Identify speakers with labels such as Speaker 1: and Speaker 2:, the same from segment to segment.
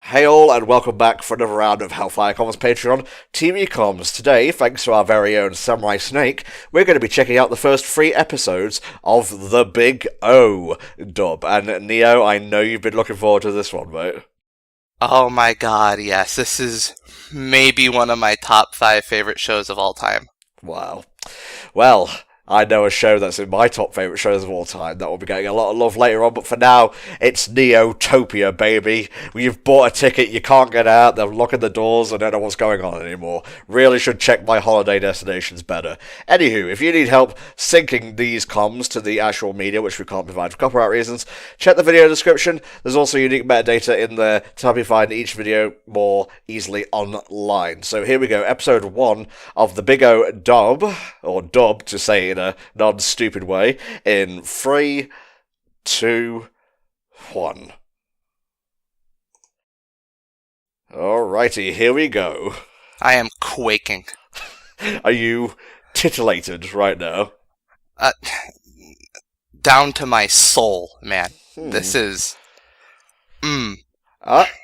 Speaker 1: Hey all, and welcome back for another round of HellfireComms Patreon TV Comms. Today, thanks to our very own Samurai Snake, we're going to be checking out the first 3 episodes of The Big O dub. And Neo, I know you've been looking forward to this one, mate.
Speaker 2: Oh my god, yes. This is maybe one of my top 5 favorite shows of all time.
Speaker 1: Wow. Well, I know a show that's in my top favourite shows of all time that will be getting a lot of love later on, but for now, it's Neotopia, baby. You've bought a ticket, you can't get out, they're locking the doors, and don't know what's going on anymore. Really should check my holiday destinations better. Anywho, if you need help syncing these comms to the actual media, which we can't provide for copyright reasons, check the video description. There's also unique metadata in there to help you find each video more easily online. So here we go, episode 1 of the Big O dub, or dub to say in a non-stupid way, in 3, 2, 1. Alrighty, here we go.
Speaker 2: I am quaking.
Speaker 1: Are you titillated right now?
Speaker 2: Down to my soul, man. This is...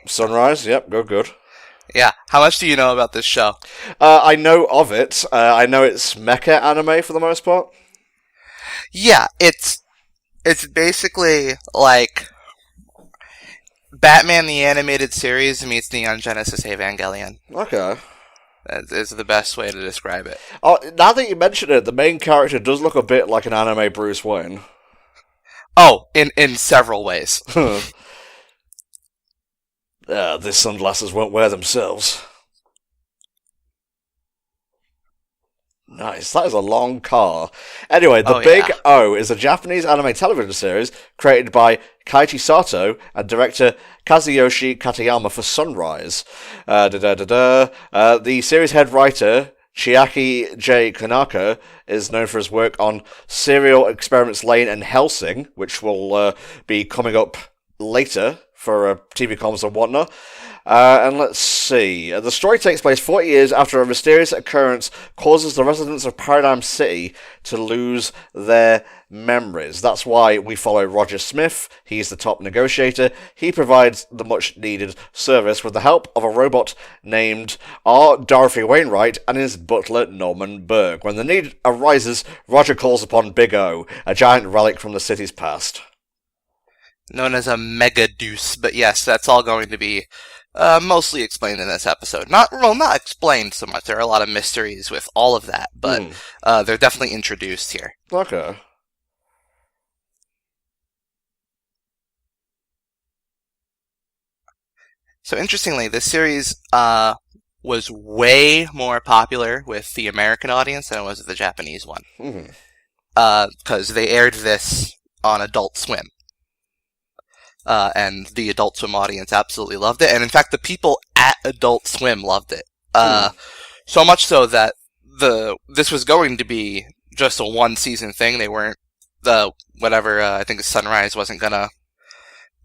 Speaker 1: Sunrise, yep, good.
Speaker 2: Yeah, how much do you know about this show?
Speaker 1: I know of it. I know it's mecha anime for the most part.
Speaker 2: Yeah, it's basically like Batman the Animated Series meets Neon Genesis Evangelion.
Speaker 1: Okay.
Speaker 2: That is the best way to describe it.
Speaker 1: Oh, now that you mention it, the main character does look a bit like an anime Bruce Wayne.
Speaker 2: Oh, in several ways.
Speaker 1: These sunglasses won't wear themselves. Nice, that is a long car. Anyway, The Big O is a Japanese anime television series created by Keiichi Sato and director Kazuyoshi Katayama for Sunrise. The series head writer, Chiaki J. Kanaka, is known for his work on Serial Experiments Lane and Hellsing, which will be coming up later for TV comms and whatnot. And let's see. The story takes place 40 years after a mysterious occurrence causes the residents of Paradigm City to lose their memories. That's why we follow Roger Smith. He's the top negotiator. He provides the much-needed service with the help of a robot named R. Dorothy Wainwright and his butler Norman Berg. When the need arises, Roger calls upon Big O, a giant relic from the city's past.
Speaker 2: Known as a Mega Deuce, but yes, that's all going to be mostly explained in this episode. Not explained so much. There are a lot of mysteries with all of that, but they're definitely introduced here.
Speaker 1: Okay.
Speaker 2: So interestingly, this series was way more popular with the American audience than it was with the Japanese one. Because they aired this on Adult Swim. And the Adult Swim audience absolutely loved it. And in fact, the people at Adult Swim loved it. So much so that this was going to be just a 1-season thing. They weren't, I think Sunrise wasn't gonna,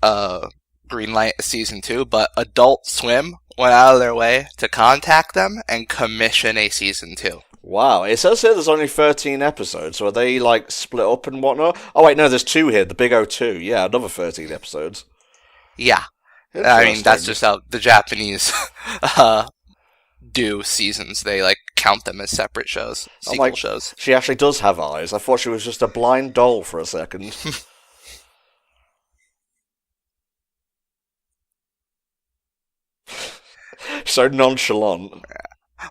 Speaker 2: greenlight a season 2, but Adult Swim went out of their way to contact them and commission a season 2.
Speaker 1: Wow, it says here there's only 13 episodes, so are they, like, split up and whatnot? Oh, wait, no, there's 2 here, the Big O 2. Yeah, another 13 episodes.
Speaker 2: Yeah. I mean, that's just how the Japanese do seasons. They, like, count them as separate shows, sequel shows.
Speaker 1: She actually does have eyes. I thought she was just a blind doll for a second. So nonchalant.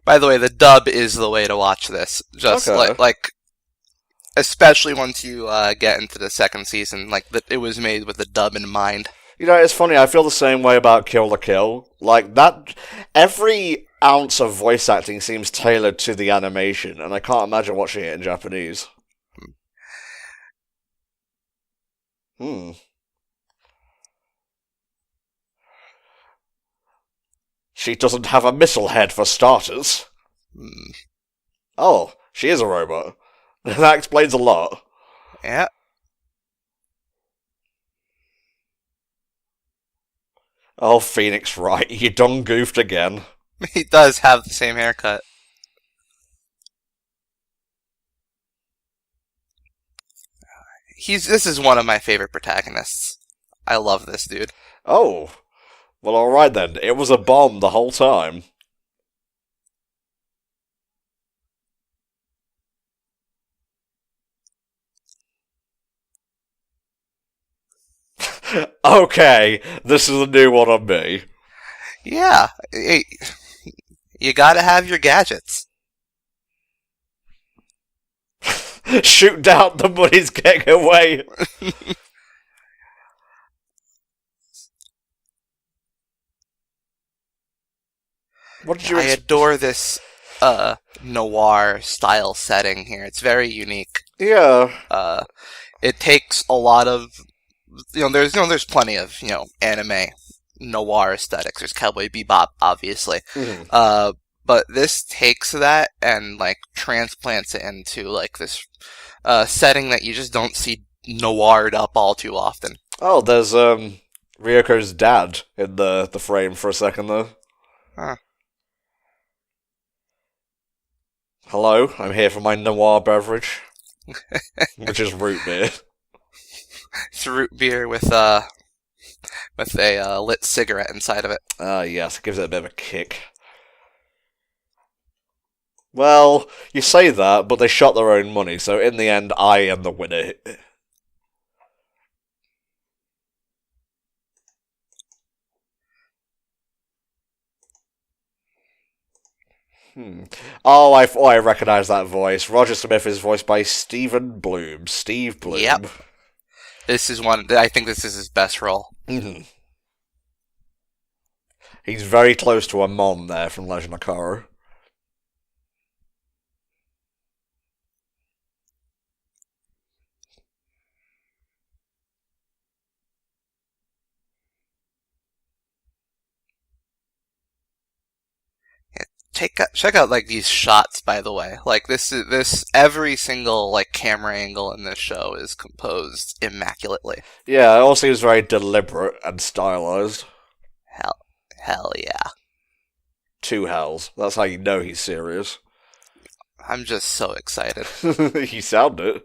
Speaker 2: By the way, the dub is the way to watch this. Just like, especially once you get into the second season, it was made with the dub in mind.
Speaker 1: You know, it's funny. I feel the same way about Kill la Kill. Like that, every ounce of voice acting seems tailored to the animation, and I can't imagine watching it in Japanese. She doesn't have a missile head, for starters. Oh, she is a robot. That explains a lot.
Speaker 2: Yeah.
Speaker 1: Oh, Phoenix Wright, you done goofed again.
Speaker 2: He does have the same haircut. This is one of my favorite protagonists. I love this dude.
Speaker 1: Oh. Well, alright then. It was a bomb the whole time. Okay, this is a new one on me.
Speaker 2: Yeah, you gotta have your gadgets.
Speaker 1: Shoot down, the money's getting away. What did you
Speaker 2: I
Speaker 1: expect?
Speaker 2: adore this noir style setting here. It's very unique.
Speaker 1: Yeah.
Speaker 2: It takes a lot of there's plenty of anime noir aesthetics. There's Cowboy Bebop, obviously.
Speaker 1: Mhm.
Speaker 2: But this takes that and like transplants it into like this setting that you just don't see noired up all too often.
Speaker 1: Oh, there's Ryoko's dad in the frame for a second though.
Speaker 2: Huh.
Speaker 1: Hello, I'm here for my noir beverage, which is root beer.
Speaker 2: It's root beer with a lit cigarette inside of it.
Speaker 1: Ah, yes, it gives it a bit of a kick. Well, you say that, but they shot their own money, so in the end, I am the winner. Hmm. I recognize that voice. Roger Smith is voiced by Stephen Bloom. Steve Bloom.
Speaker 2: Yep. This is one. I think this is his best role.
Speaker 1: Mm-hmm. He's very close to a mom there from Legend of Korra.
Speaker 2: Check out like these shots, by the way. Like this every single like camera angle in this show is composed immaculately.
Speaker 1: Yeah, it all seems very deliberate and stylized.
Speaker 2: Hell yeah.
Speaker 1: Two hells. That's how you know he's serious.
Speaker 2: I'm just so excited.
Speaker 1: You sound it.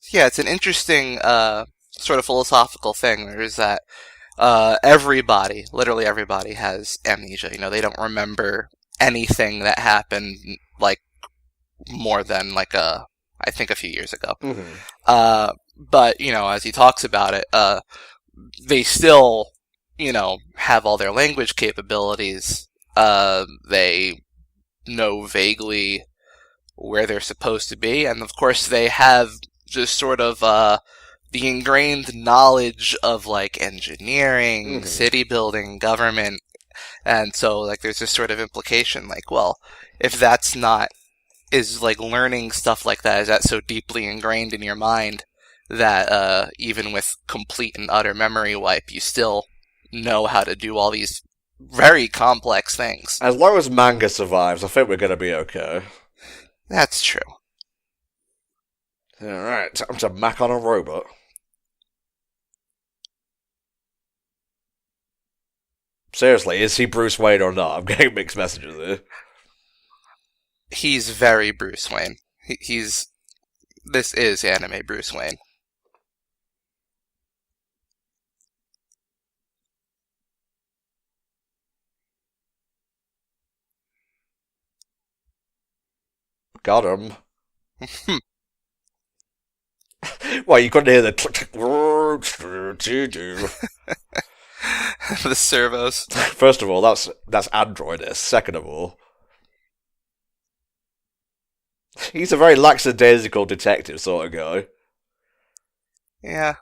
Speaker 2: Yeah, it's an interesting sort of philosophical thing. There's that literally everybody has amnesia. They don't remember anything that happened like more than like I think a few years ago.
Speaker 1: Mm-hmm.
Speaker 2: But as he talks about it, they still have all their language capabilities. They know vaguely where they're supposed to be, and of course they have just sort of the ingrained knowledge of like engineering,
Speaker 1: Mm-hmm.
Speaker 2: city building, government, and so like there's this sort of implication like, well, if that's not is like learning stuff like that, is that so deeply ingrained in your mind that even with complete and utter memory wipe, you still know how to do all these very complex things.
Speaker 1: As long as manga survives, I think we're gonna be okay.
Speaker 2: That's true.
Speaker 1: Alright, time to mac on a robot. Seriously, is he Bruce Wayne or not? I'm getting mixed messages here.
Speaker 2: He's very Bruce Wayne. He's this is anime Bruce Wayne.
Speaker 1: Got him. Well, you couldn't hear the click.
Speaker 2: The servos.
Speaker 1: First of all, that's Android. Second of all, he's a very lackadaisical detective sort of guy.
Speaker 2: Yeah.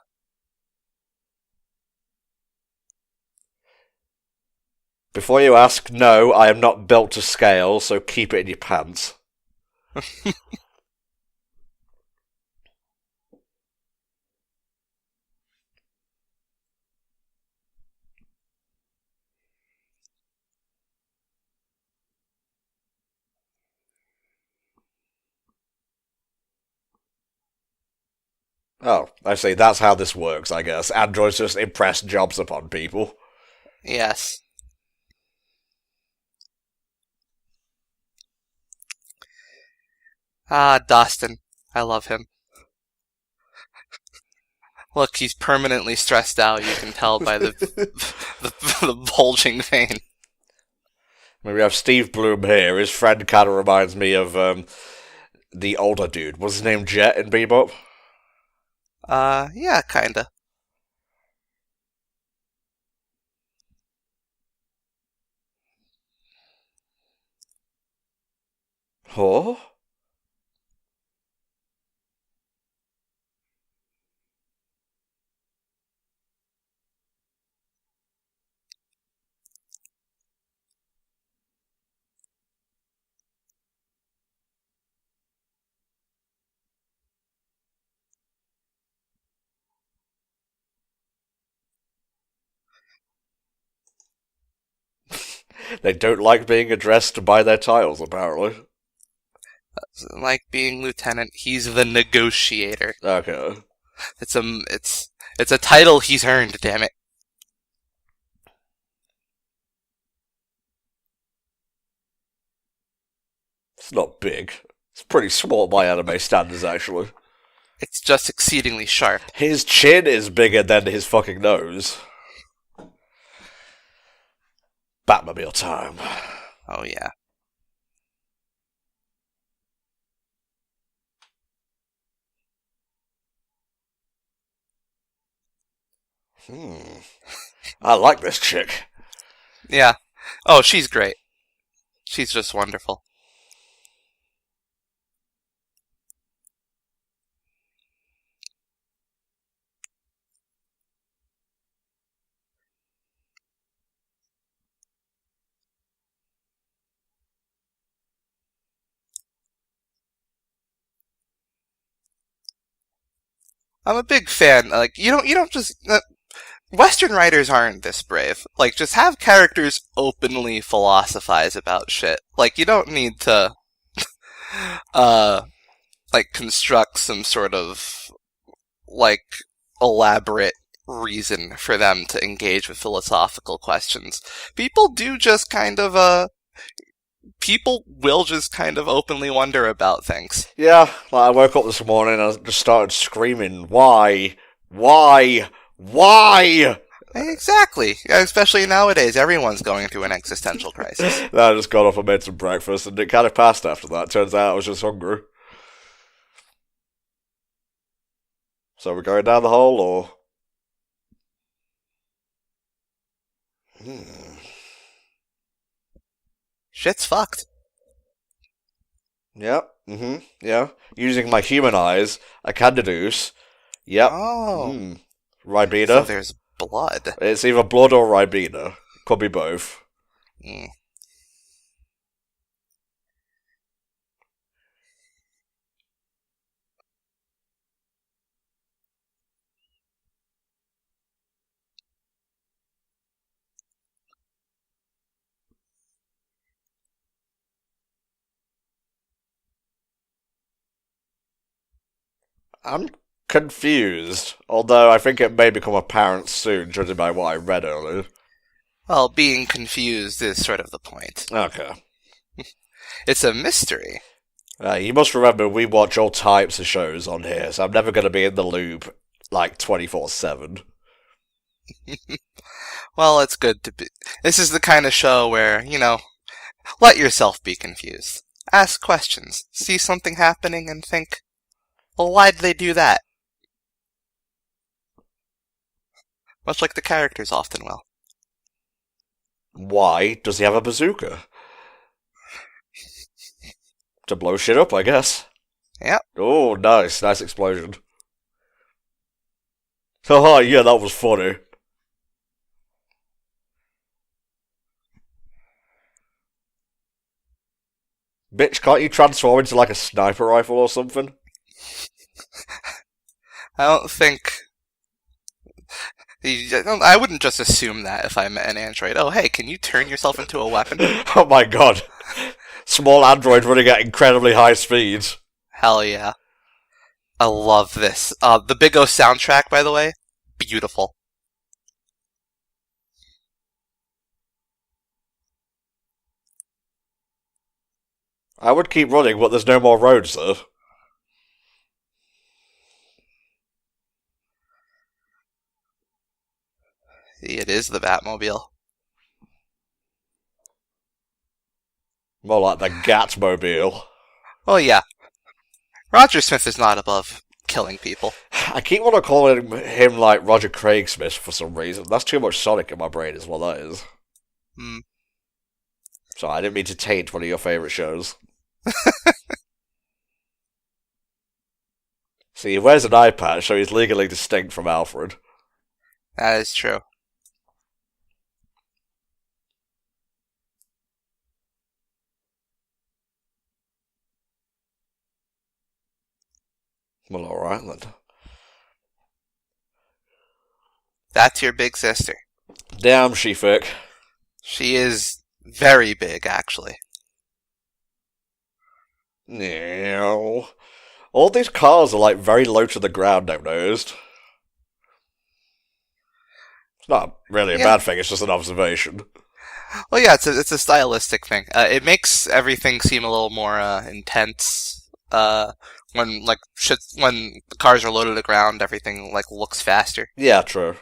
Speaker 1: Before you ask, no, I am not built to scale, so keep it in your pants. Oh, I see. That's how this works, I guess. Androids just impress jobs upon people.
Speaker 2: Yes. Ah, Dustin. I love him. Look, he's permanently stressed out. You can tell by the the bulging vein.
Speaker 1: We have Steve Bloom here. His friend kind of reminds me of the older dude. Was his name Jet in Bebop?
Speaker 2: Yeah, kinda.
Speaker 1: Huh? They don't like being addressed by their titles, apparently.
Speaker 2: Like being lieutenant, he's the negotiator.
Speaker 1: Okay.
Speaker 2: It's a title he's earned, damn it.
Speaker 1: It's not big. It's pretty small by anime standards, actually.
Speaker 2: It's just exceedingly sharp.
Speaker 1: His chin is bigger than his fucking nose. Batmobile time.
Speaker 2: Oh yeah.
Speaker 1: I like this chick.
Speaker 2: Yeah. Oh, she's great. She's just wonderful. I'm a big fan. Like you don't just Western writers aren't this brave. Like just have characters openly philosophize about shit. Like you don't need to uh like construct some sort of like elaborate reason for them to engage with philosophical questions. People do just kind of people will just kind of openly wonder about things.
Speaker 1: Yeah, like I woke up this morning and I just started screaming, why? Why? Why?
Speaker 2: Exactly. Especially nowadays, everyone's going through an existential crisis.
Speaker 1: Then I just got up and made some breakfast and it kind of passed after that. Turns out I was just hungry. So we're going down the hole, or?
Speaker 2: Shit's fucked.
Speaker 1: Yep. Yeah. Using my human eyes, I can deduce. Yep.
Speaker 2: Oh.
Speaker 1: Ribena.
Speaker 2: So there's blood.
Speaker 1: It's either blood or Ribena. Could be both.
Speaker 2: Mm.
Speaker 1: I'm confused, although I think it may become apparent soon, judging by what I read earlier.
Speaker 2: Well, being confused is sort of the point.
Speaker 1: Okay.
Speaker 2: It's a mystery.
Speaker 1: You must remember we watch all types of shows on here, so I'm never going to be in the loop, like, 24/7.
Speaker 2: Well, it's good to be. This is the kind of show where, let yourself be confused. Ask questions. See something happening and think, well, why'd they do that? Much like the characters often will.
Speaker 1: Why does he have a bazooka? To blow shit up, I guess.
Speaker 2: Yep.
Speaker 1: Oh, nice. Nice explosion. Haha, yeah, that was funny. Bitch, can't you transform into like a sniper rifle or something?
Speaker 2: I don't think. I wouldn't just assume that if I met an android. Oh, hey, can you turn yourself into a weapon?
Speaker 1: Oh my god. Small android running at incredibly high speeds.
Speaker 2: Hell yeah. I love this. The Big O soundtrack, by the way, beautiful.
Speaker 1: I would keep running, but there's no more roads there.
Speaker 2: It is the Batmobile.
Speaker 1: More like the Gatmobile.
Speaker 2: Oh yeah, Roger Smith is not above killing people.
Speaker 1: I keep want to call him like Roger Craig Smith for some reason. That's too much Sonic in my brain, is what that is.
Speaker 2: Hmm.
Speaker 1: So I didn't mean to taint one of your favourite shows. See, he wears an eye patch, so he's legally distinct from Alfred.
Speaker 2: That is true.
Speaker 1: Well, alright then.
Speaker 2: That's your big sister.
Speaker 1: Damn, she thick.
Speaker 2: She is very big, actually.
Speaker 1: No. All these cars are like very low to the ground, I've noticed. It's not really a bad thing, it's just an observation.
Speaker 2: Well, yeah, it's a stylistic thing. It makes everything seem a little more intense. When when the cars are low to the ground, everything like looks faster.
Speaker 1: Yeah, true.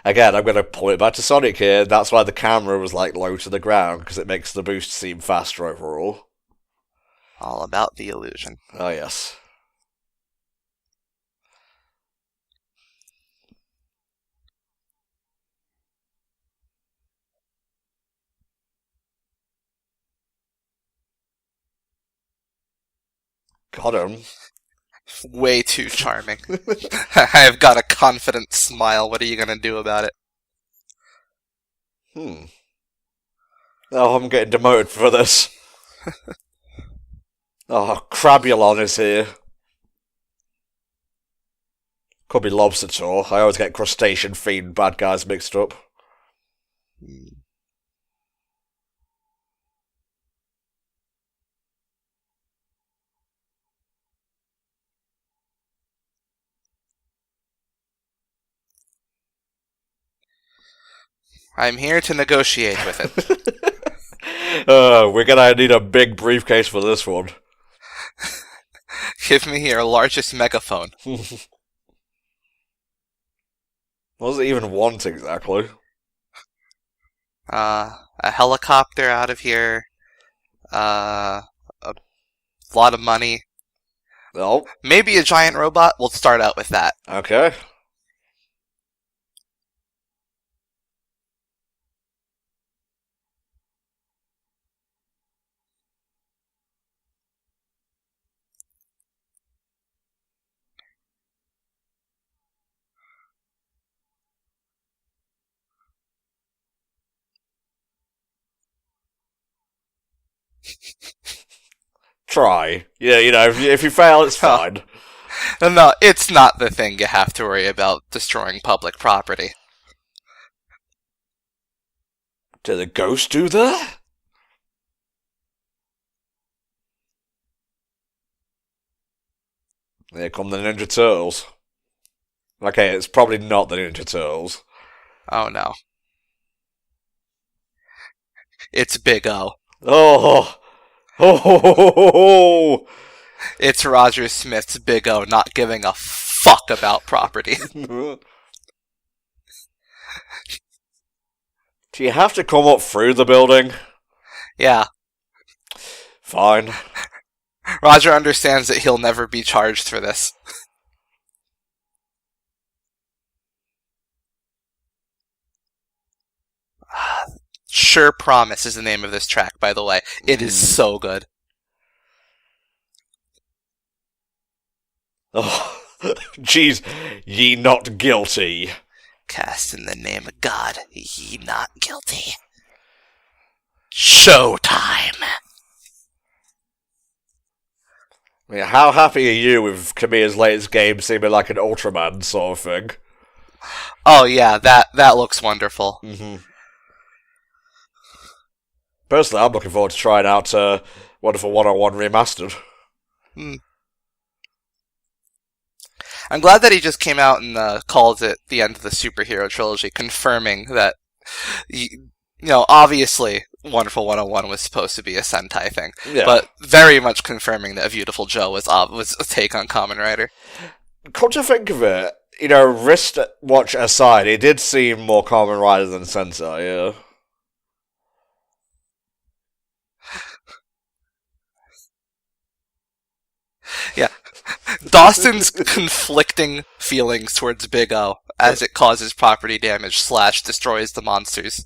Speaker 1: Again, I'm going to pull it back to Sonic here. That's why the camera was like low to the ground, because it makes the boost seem faster overall.
Speaker 2: All about the illusion.
Speaker 1: Oh, yes. Got him.
Speaker 2: Way too charming. I've got a confident smile. What are you going to do about it?
Speaker 1: Oh, I'm getting demoted for this. Oh, Crabulon is here. Could be Lobster Tour. I always get crustacean-themed bad guys mixed up.
Speaker 2: I'm here to negotiate with it.
Speaker 1: We're gonna need a big briefcase for this one.
Speaker 2: Give me your largest megaphone.
Speaker 1: What does it even want exactly?
Speaker 2: A helicopter out of here. A lot of money.
Speaker 1: Oh,
Speaker 2: Maybe a giant robot. We'll start out with that.
Speaker 1: okay. Try. Yeah, you know, if you fail, it's fine.
Speaker 2: No, it's not the thing you have to worry about destroying public property.
Speaker 1: Did the ghost do that? Here come the Ninja Turtles. Okay, it's probably not the Ninja Turtles.
Speaker 2: Oh no. It's Big O.
Speaker 1: Oh! Oh!
Speaker 2: It's Roger Smith's Big O not giving a fuck about property.
Speaker 1: Do you have to come up through the building?
Speaker 2: Yeah.
Speaker 1: Fine.
Speaker 2: Roger understands that he'll never be charged for this. Sure Promise is the name of this track, by the way. It is so good.
Speaker 1: Oh, jeez, ye not guilty.
Speaker 2: Cast in the name of God, ye not guilty. Showtime!
Speaker 1: I mean, how happy are you with Kamiya's latest game seeming like an Ultraman sort of thing?
Speaker 2: Oh yeah, that looks wonderful.
Speaker 1: Personally, I'm looking forward to trying out Wonderful 101 Remastered.
Speaker 2: I'm glad that he just came out and called it the end of the superhero trilogy, confirming that, obviously, Wonderful 101 was supposed to be a Sentai thing, but very much confirming that A Beautiful Joe was a take on Kamen Rider.
Speaker 1: Come to think of it, wristwatch aside, it did seem more Kamen Rider than Sentai, yeah.
Speaker 2: Yeah. Dawson's conflicting feelings towards Big O as it causes property damage / destroys the monsters.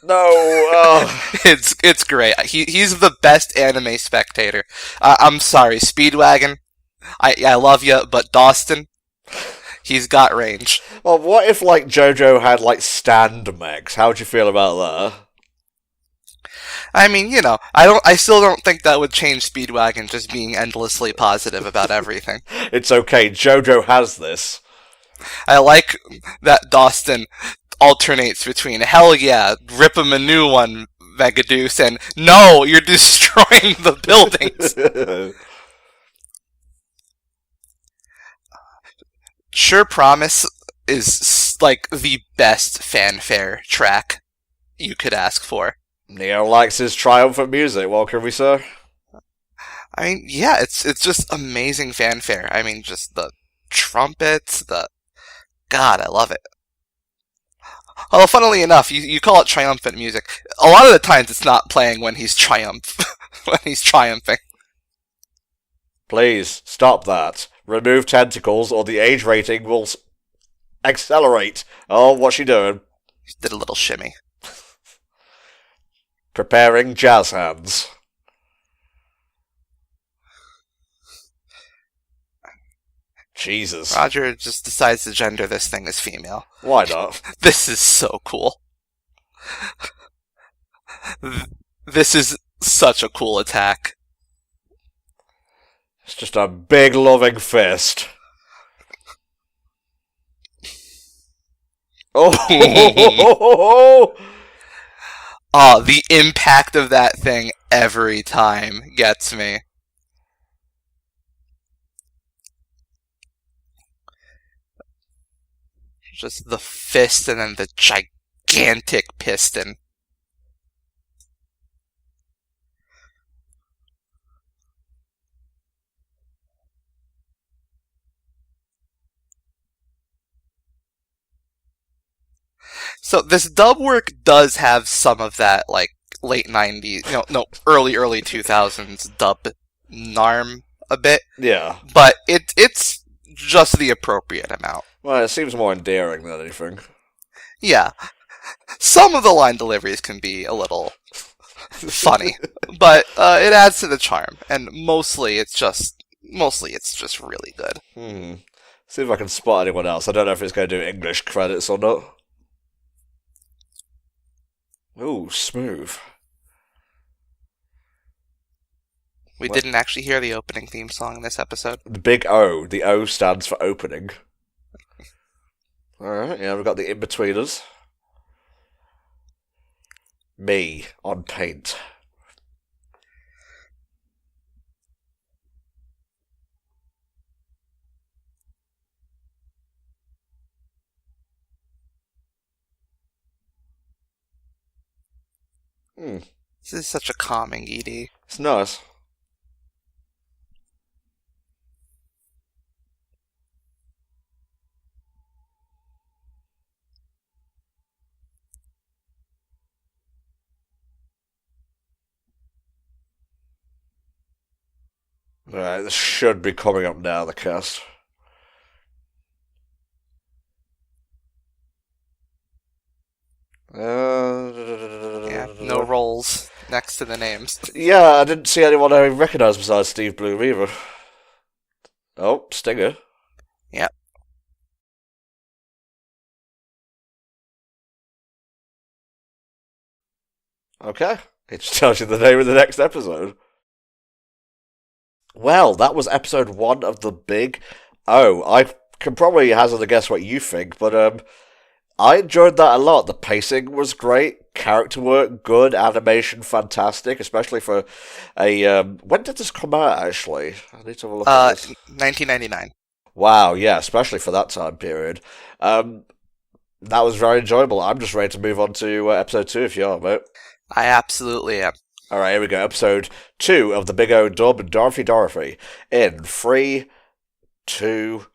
Speaker 1: No,
Speaker 2: it's great. He's the best anime spectator. I'm sorry, Speedwagon. I love you, but Dawson, he's got range.
Speaker 1: Well, what if JoJo had stand mechs? How would you feel about that?
Speaker 2: I mean, I still don't think that would change Speedwagon just being endlessly positive about everything.
Speaker 1: It's okay, JoJo has this.
Speaker 2: I like that Dawson alternates between, hell yeah, rip him a new one, Megaduce, and no, you're destroying the buildings. Sure Promise is the best fanfare track you could ask for.
Speaker 1: Neo likes his triumphant music, what can we say?
Speaker 2: I mean, yeah, it's just amazing fanfare. I mean, just the trumpets, God, I love it. Although, funnily enough, you call it triumphant music. A lot of the times it's not playing when he's triumphing.
Speaker 1: Please, stop that. Remove tentacles or the age rating will accelerate. Oh, what's she doing?
Speaker 2: She did a little shimmy.
Speaker 1: Preparing jazz hands. Jesus.
Speaker 2: Roger just decides to gender this thing as female.
Speaker 1: Why not?
Speaker 2: This is so cool. This is such a cool attack.
Speaker 1: It's just a big loving fist. Oh!
Speaker 2: Oh, the impact of that thing every time gets me. Just the fist and then the gigantic piston. So this dub work does have some of that, late 90s, early 2000s dub narm a bit.
Speaker 1: Yeah.
Speaker 2: But it's just the appropriate amount.
Speaker 1: Well, it seems more endearing than anything.
Speaker 2: Yeah. Some of the line deliveries can be a little funny, but it adds to the charm, and mostly it's just really good.
Speaker 1: See if I can spot anyone else. I don't know if it's going to do English credits or not. Ooh, smooth.
Speaker 2: We didn't actually hear the opening theme song in this episode.
Speaker 1: The big O. The O stands for opening. Alright, yeah, we've got the in-betweeners. Me, on paint.
Speaker 2: This is such a calming ED.
Speaker 1: It's nice. Alright, this should be coming up now, the cast.
Speaker 2: Yeah, no rolls next to the names.
Speaker 1: Yeah, I didn't see anyone I recognise besides Steve Bloom either. Oh, Stinger.
Speaker 2: Yep.
Speaker 1: Okay. It just tells you the name of the next episode. Well, that was episode 1 of The Big O. I can probably hazard a guess what you think, but I enjoyed that a lot. The pacing was great, character work good, animation fantastic, especially for a... when did this come out, actually? I need to have a look at this.
Speaker 2: 1999.
Speaker 1: Wow, yeah, especially for that time period. That was very enjoyable. I'm just ready to move on to episode 2 if you are, mate.
Speaker 2: I absolutely am.
Speaker 1: Alright, here we go. Episode 2 of the Big O Dub, Dorothy. In 3, 2,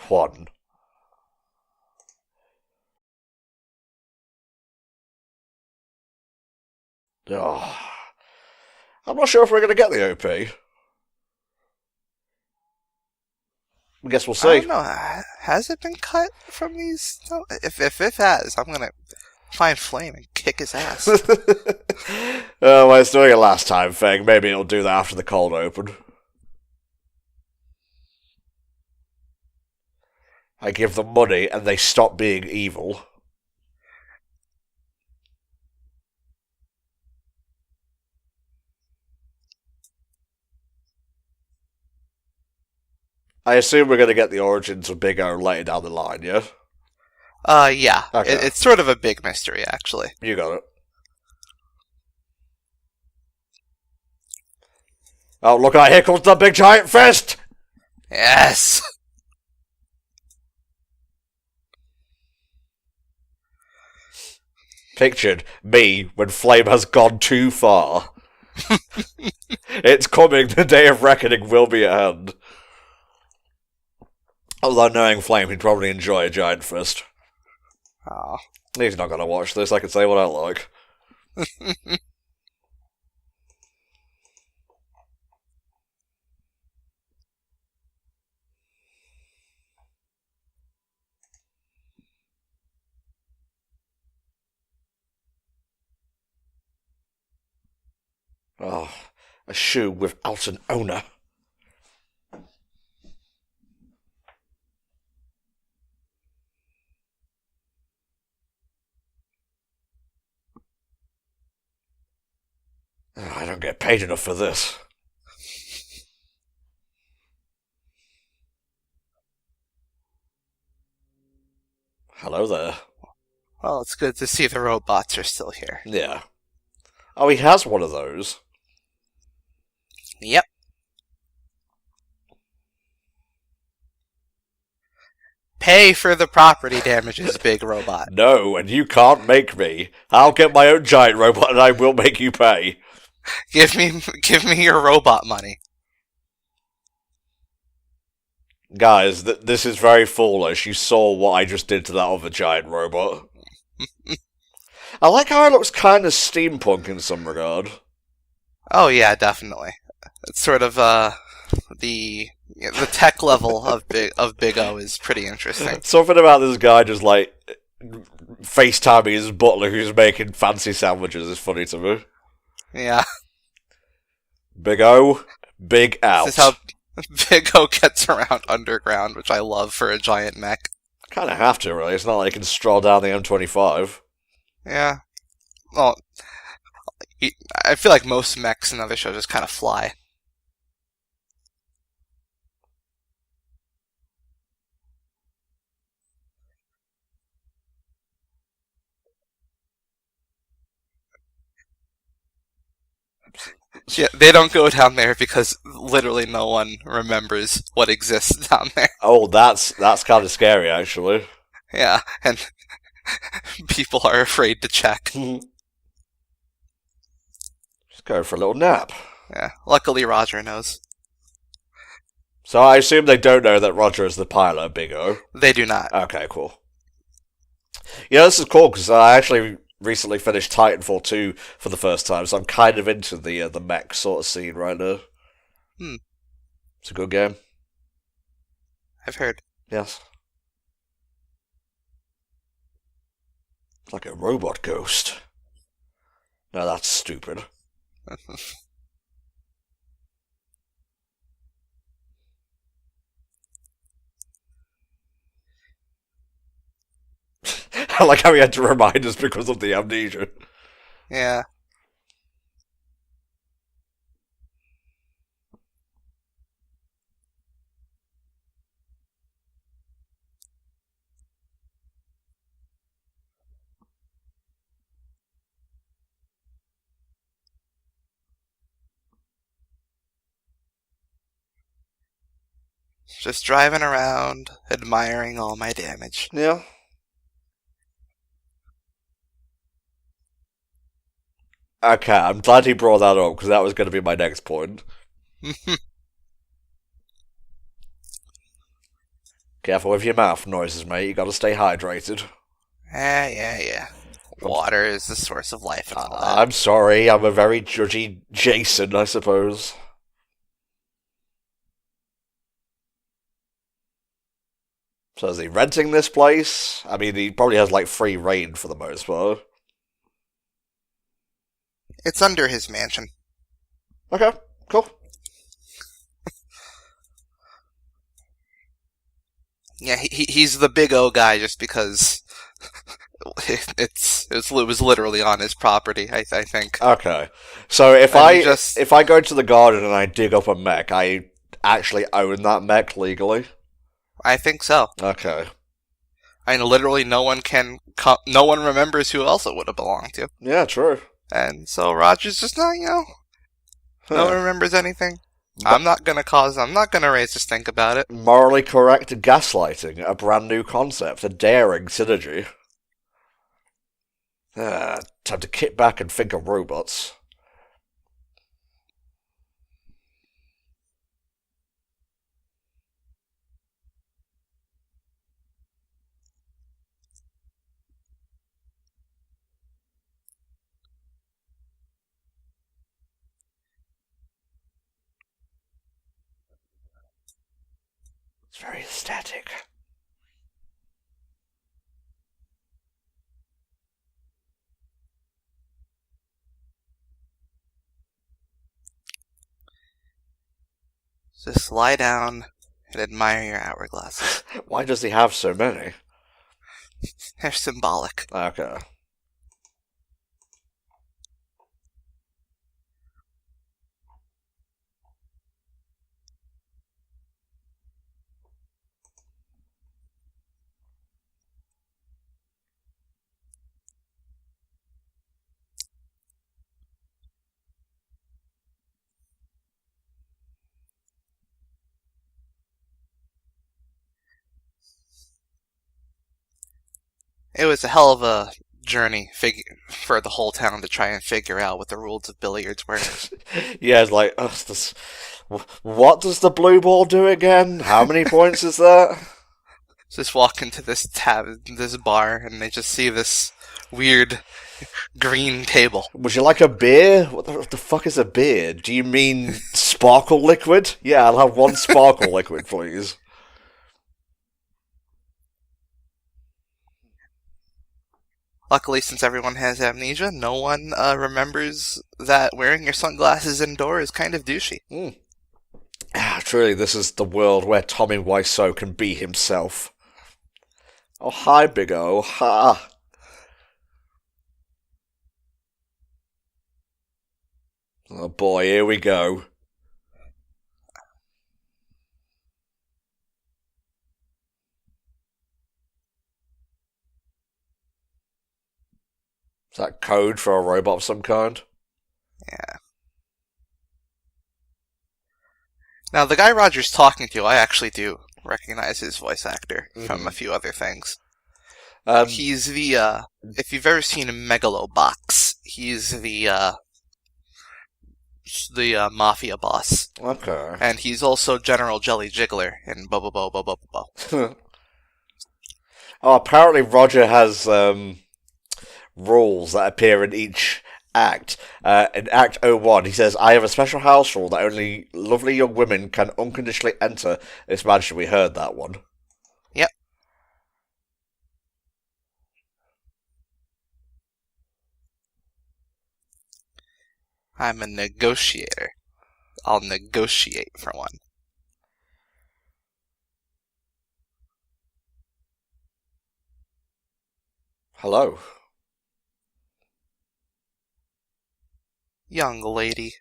Speaker 1: 1. Oh, I'm not sure if we're going to get the OP. I guess we'll
Speaker 2: I
Speaker 1: see.
Speaker 2: don't know. Has it been cut from these? No, if it has, I'm gonna find Flame and kick his ass.
Speaker 1: Well, it's doing a last time thing. Maybe it'll do that after the cold open. I give them money and they stop being evil. I assume we're going to get the origins of Big O later down the line, yeah?
Speaker 2: Yeah.
Speaker 1: Okay.
Speaker 2: It's sort of a big mystery, actually.
Speaker 1: You got it. Oh, look out, here comes the big giant fist!
Speaker 2: Yes!
Speaker 1: Pictured me when Flame has gone too far. It's coming, the day of reckoning will be at hand. Although knowing Flame, he'd probably enjoy a giant fist.
Speaker 2: Oh.
Speaker 1: He's not going to watch this, I can say what I like. Oh, a shoe without an owner. Oh, I don't get paid enough for this. Hello there.
Speaker 2: Well, it's good to see the robots are still here.
Speaker 1: Yeah. Oh, he has one of those.
Speaker 2: Yep. Pay for the property damages, big robot.
Speaker 1: No, and you can't make me. I'll get my own giant robot and I will make you pay.
Speaker 2: Give me your robot money.
Speaker 1: Guys, this is very foolish. You saw what I just did to that other giant robot. I like how it looks kind of steampunk in some regard.
Speaker 2: Oh yeah, definitely. It's sort of the tech level of Big O is pretty interesting.
Speaker 1: Something about this guy just like FaceTiming his butler who's making fancy sandwiches is funny to me.
Speaker 2: Yeah.
Speaker 1: Big O, big out.
Speaker 2: This is how Big O gets around underground, which I love for a giant mech.
Speaker 1: Kind of have to, really. It's not like he can stroll down the M25.
Speaker 2: Yeah. Well, I feel like most mechs in other shows just kind of fly. Yeah, they don't go down there because literally no one remembers what exists down there.
Speaker 1: Oh, that's kind of scary, actually.
Speaker 2: Yeah, and people are afraid to check.
Speaker 1: Just go for a little nap.
Speaker 2: Yeah, luckily Roger knows.
Speaker 1: So I assume they don't know that Roger is the pilot of Big O.
Speaker 2: They do not.
Speaker 1: Okay, cool. Yeah, this is cool because I actually recently finished Titanfall 2 for the first time, so I'm kind of into the mech sort of scene right now. It's a good game.
Speaker 2: I've heard.
Speaker 1: Yes. It's like a robot ghost. No, that's stupid. I like how he had to remind us because of the amnesia.
Speaker 2: Yeah. Just driving around, admiring all my damage.
Speaker 1: Yeah. Okay, I'm glad he brought that up, because that was going to be my next point. Careful with your mouth noises, mate. You gotta stay hydrated.
Speaker 2: Yeah. Water is the source of life and all that.
Speaker 1: I'm sorry, I'm a very judgy Jason, I suppose. So is he renting this place? I mean, he probably has, like, free reign for the most part.
Speaker 2: It's under his mansion.
Speaker 1: Okay, cool.
Speaker 2: Yeah, he's the big O guy just because it was literally on his property. I think.
Speaker 1: Okay, so if I go to the garden and I dig up a mech, I actually own that mech legally.
Speaker 2: I think so.
Speaker 1: Okay.
Speaker 2: I mean, literally, no one remembers who else it would have belonged to.
Speaker 1: Yeah, true.
Speaker 2: And so Roger's just not, no one remembers anything. I'm not gonna raise a stink about it.
Speaker 1: Morally correct gaslighting, a brand new concept, a daring synergy. Time to kick back and think of robots. It's very aesthetic.
Speaker 2: Just lie down and admire your hourglasses.
Speaker 1: Why does he have so many?
Speaker 2: They're symbolic.
Speaker 1: Okay.
Speaker 2: It was a hell of a journey for the whole town to try and figure out what the rules of billiards were.
Speaker 1: Yeah, it's like, what does the blue ball do again? How many points is that?
Speaker 2: Just walk into this bar, and they just see this weird green table.
Speaker 1: Would you like a beer? What the fuck is a beer? Do you mean sparkle liquid? Yeah, I'll have one sparkle liquid, please.
Speaker 2: Luckily, since everyone has amnesia, no one remembers that wearing your sunglasses indoors is kind of douchey.
Speaker 1: Truly, this is the world where Tommy Wiseau can be himself. Oh, hi, Big O. Ha! Oh boy, here we go. Is that code for a robot of some kind?
Speaker 2: Yeah. Now, the guy Roger's talking to, I actually do recognize his voice actor from a few other things. He's the, if you've ever seen Megalobox, he's the mafia boss.
Speaker 1: Okay.
Speaker 2: And he's also General Jelly Jiggler in Bobo Bo Bo Bo Bo.
Speaker 1: Oh, apparently Roger has rules that appear in each act. In Act 01, he says, I have a special house rule that only lovely young women can unconditionally enter this mansion. We heard that one.
Speaker 2: Yep. I'm a negotiator. I'll negotiate for one.
Speaker 1: Hello.
Speaker 2: Young lady.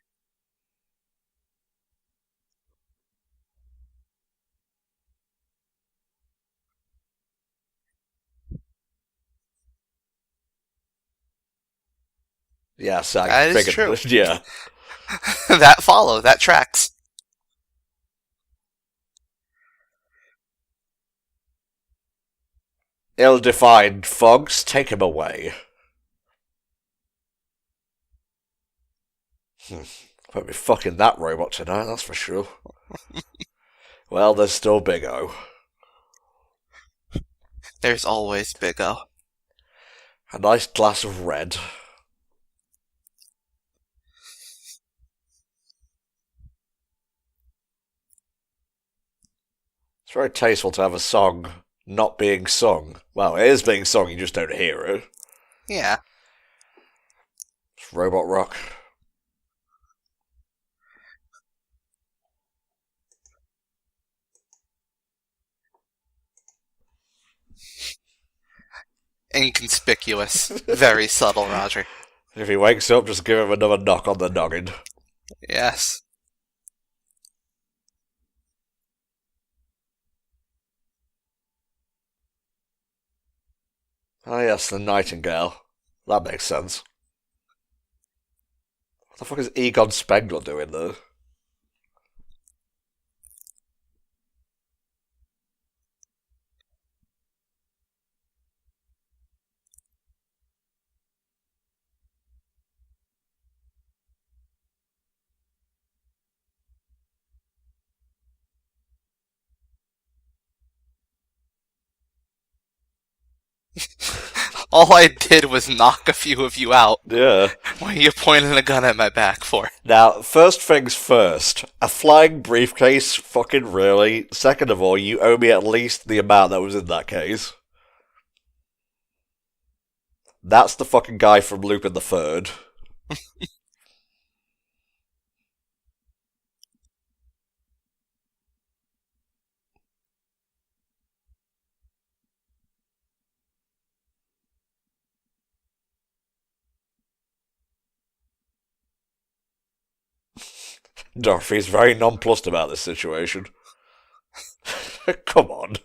Speaker 1: Yes, I
Speaker 2: That is
Speaker 1: figured.
Speaker 2: true.
Speaker 1: Yeah.
Speaker 2: That tracks.
Speaker 1: Ill-defined fogs, take him away. Won't be fucking that robot tonight, that's for sure. Well, there's still Big O.
Speaker 2: There's always Big O.
Speaker 1: A nice glass of red. It's very tasteful to have a song not being sung. Well, it is being sung, you just don't hear it.
Speaker 2: Yeah.
Speaker 1: It's robot rock.
Speaker 2: Inconspicuous. Very subtle, Roger.
Speaker 1: If he wakes up, just give him another knock on the noggin.
Speaker 2: Yes.
Speaker 1: Ah yes, the Nightingale. That makes sense. What the fuck is Egon Spengler doing there?
Speaker 2: All I did was knock a few of you out.
Speaker 1: Yeah.
Speaker 2: What are you pointing a gun at my back for?
Speaker 1: Now, first things first. A flying briefcase? Fucking really? Second of all, you owe me at least the amount that was in that case. That's the fucking guy from Lupin the Third. Dorothy's very nonplussed about this situation. Come on.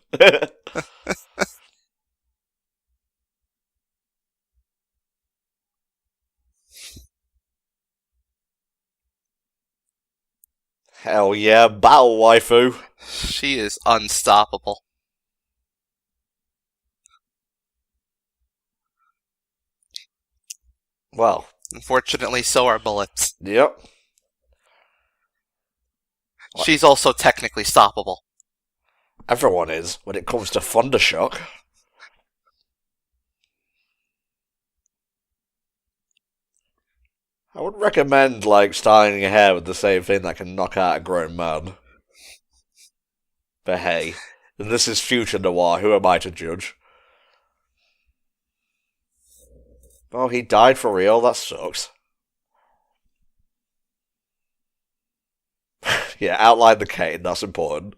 Speaker 1: Hell yeah, battle waifu.
Speaker 2: She is unstoppable.
Speaker 1: Well,
Speaker 2: Unfortunately, so are bullets.
Speaker 1: yep.
Speaker 2: She's also technically stoppable.
Speaker 1: Everyone is when it comes to Thundershock. I wouldn't recommend, styling your hair with the same thing that can knock out a grown man. But hey, this is future noir, who am I to judge? Oh, he died for real? That sucks. Yeah, outline the cane, that's important.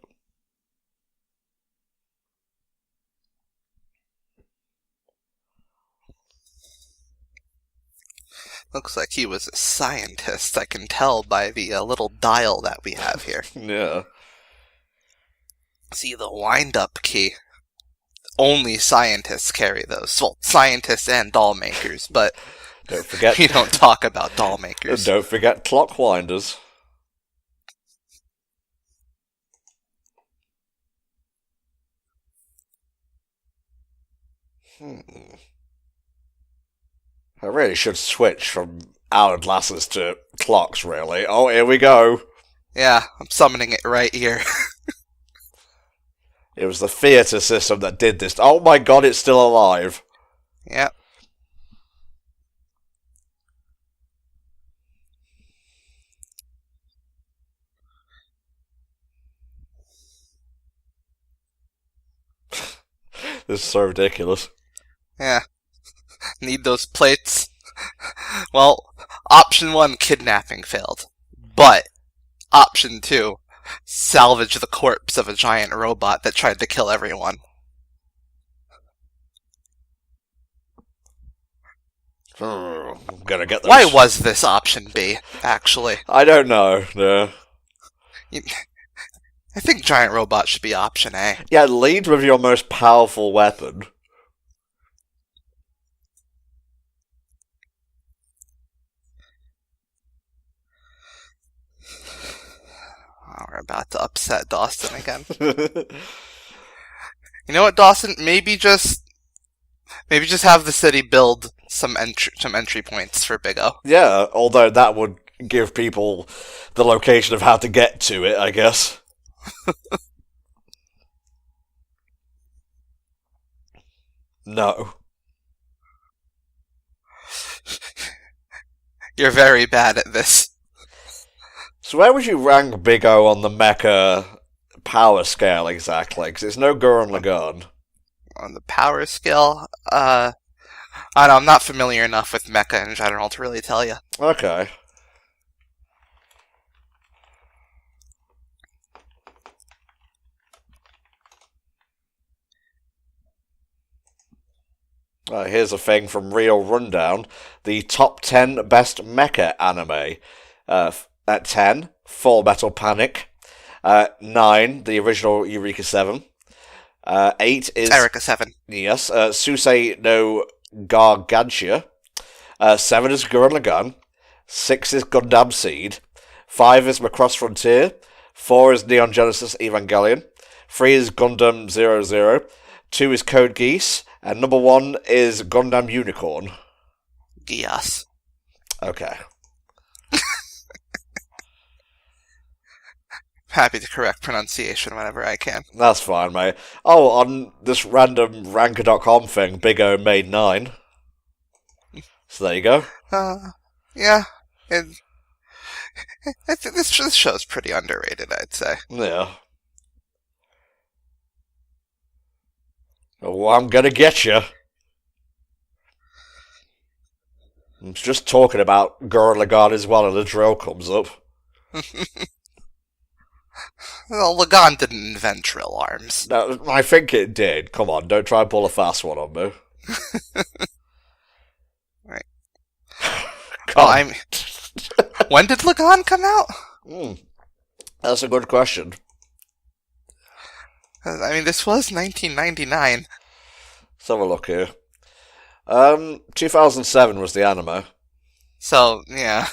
Speaker 2: Looks like he was a scientist, I can tell by the little dial that we have here.
Speaker 1: Yeah.
Speaker 2: See, the wind-up key. Only scientists carry those. Well, scientists and doll makers, but
Speaker 1: Don't forget.
Speaker 2: we don't talk about doll makers.
Speaker 1: Don't forget clock winders. I really should switch from hourglasses to clocks, really. Oh, here we go.
Speaker 2: Yeah, I'm summoning it right here.
Speaker 1: It was the theatre system that did this. Oh my god, it's still alive.
Speaker 2: Yep.
Speaker 1: This is so ridiculous.
Speaker 2: Yeah. Need those plates. Well, option 1, kidnapping failed. But, option 2, salvage the corpse of a giant robot that tried to kill everyone.
Speaker 1: I'm gonna get those.
Speaker 2: Why was this option B, actually?
Speaker 1: I don't know. No.
Speaker 2: I think giant robot should be option A.
Speaker 1: Yeah, lead with your most powerful weapon.
Speaker 2: Oh, we're about to upset Dawson again. You know what, Dawson? Maybe just Maybe just have the city build some entry points for Big O.
Speaker 1: Yeah, although that would give people the location of how to get to it, I guess. No.
Speaker 2: You're very bad at this.
Speaker 1: So where would you rank Big O on the mecha power scale exactly? Because it's no Gurren Lagann.
Speaker 2: On the power scale, I don't know, I'm not familiar enough with mecha in general to really tell you.
Speaker 1: Okay. Here's a thing from Real Rundown. The top 10 best mecha anime. At 10, Full Metal Panic. 9, the original Eureka 7. 8 is...
Speaker 2: Erica 7.
Speaker 1: Yes. Susei no Gargantia. 7 is Gurren Lagann. 6 is Gundam Seed. 5 is Macross Frontier. 4 is Neon Genesis Evangelion. 3 is Gundam 00. 2 is Code Geass. And number 1 is Gundam Unicorn.
Speaker 2: Geass.
Speaker 1: Okay.
Speaker 2: Happy to correct pronunciation whenever I can.
Speaker 1: That's fine, mate. Oh, on this random ranker.com thing, Big O made 9. So there you go.
Speaker 2: Yeah. This show's pretty underrated, I'd say.
Speaker 1: Yeah. Oh, I'm gonna get you. I'm just talking about Gurren Lagann as well, and the drill comes up.
Speaker 2: Well, Lagann didn't invent drill arms.
Speaker 1: No, I think it did. Come on, don't try and pull a fast one on me.
Speaker 2: Right.
Speaker 1: God.
Speaker 2: When did Lagann come out?
Speaker 1: That's a good question.
Speaker 2: I mean, this was 1999.
Speaker 1: Let's have a look here. 2007 was the anime.
Speaker 2: So, yeah.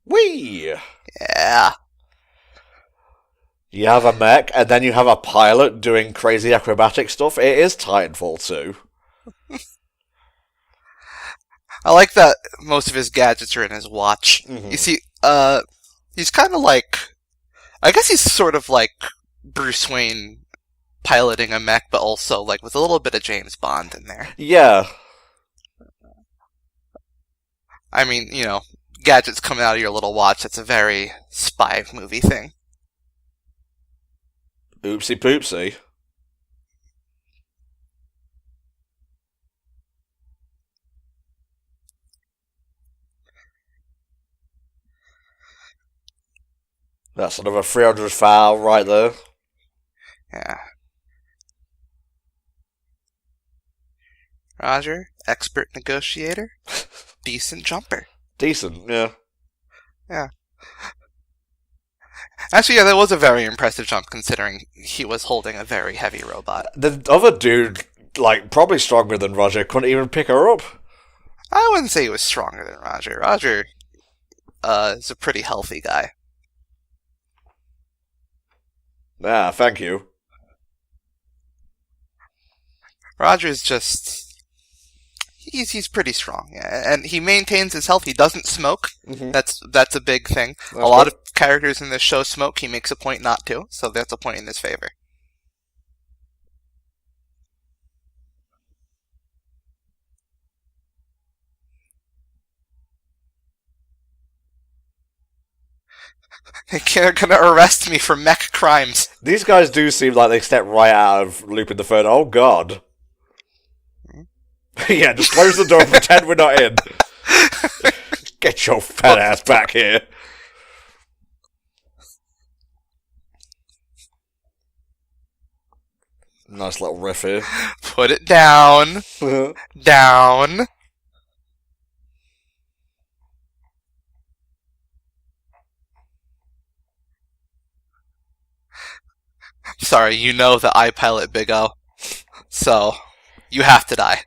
Speaker 1: Whee!
Speaker 2: Yeah.
Speaker 1: You have a mech, and then you have a pilot doing crazy acrobatic stuff. It is Titanfall 2.
Speaker 2: I like that most of his gadgets are in his watch.
Speaker 1: Mm-hmm.
Speaker 2: You see, he's kind of like... I guess he's sort of like Bruce Wayne piloting a mech, but also like with a little bit of James Bond in there.
Speaker 1: Yeah.
Speaker 2: I mean, you know, gadgets coming out of your little watch, that's a very spy movie thing.
Speaker 1: Oopsie poopsie. That's another 300 foul right there.
Speaker 2: Yeah. Roger, expert negotiator, decent jumper.
Speaker 1: Decent, yeah.
Speaker 2: Yeah. Actually, yeah, that was a very impressive jump considering he was holding a very heavy robot.
Speaker 1: The other dude, like, probably stronger than Roger, couldn't even pick her up.
Speaker 2: I wouldn't say he was stronger than Roger. Roger is a pretty healthy guy.
Speaker 1: Ah, thank you.
Speaker 2: Roger's just... He's pretty strong, yeah. And he maintains his health. He doesn't smoke.
Speaker 1: Mm-hmm.
Speaker 2: That's a big thing. A lot of characters in this show smoke. He makes a point not to, so that's a point in his favor. They're gonna arrest me for mech crimes.
Speaker 1: These guys do seem like they step right out of Lupin the Third. Oh, God. Yeah, just close the door and pretend we're not in. Get your fat ass back here. Nice little riff here.
Speaker 2: Put it down. Down. Sorry, you know that I pilot Big O. So, you have to die.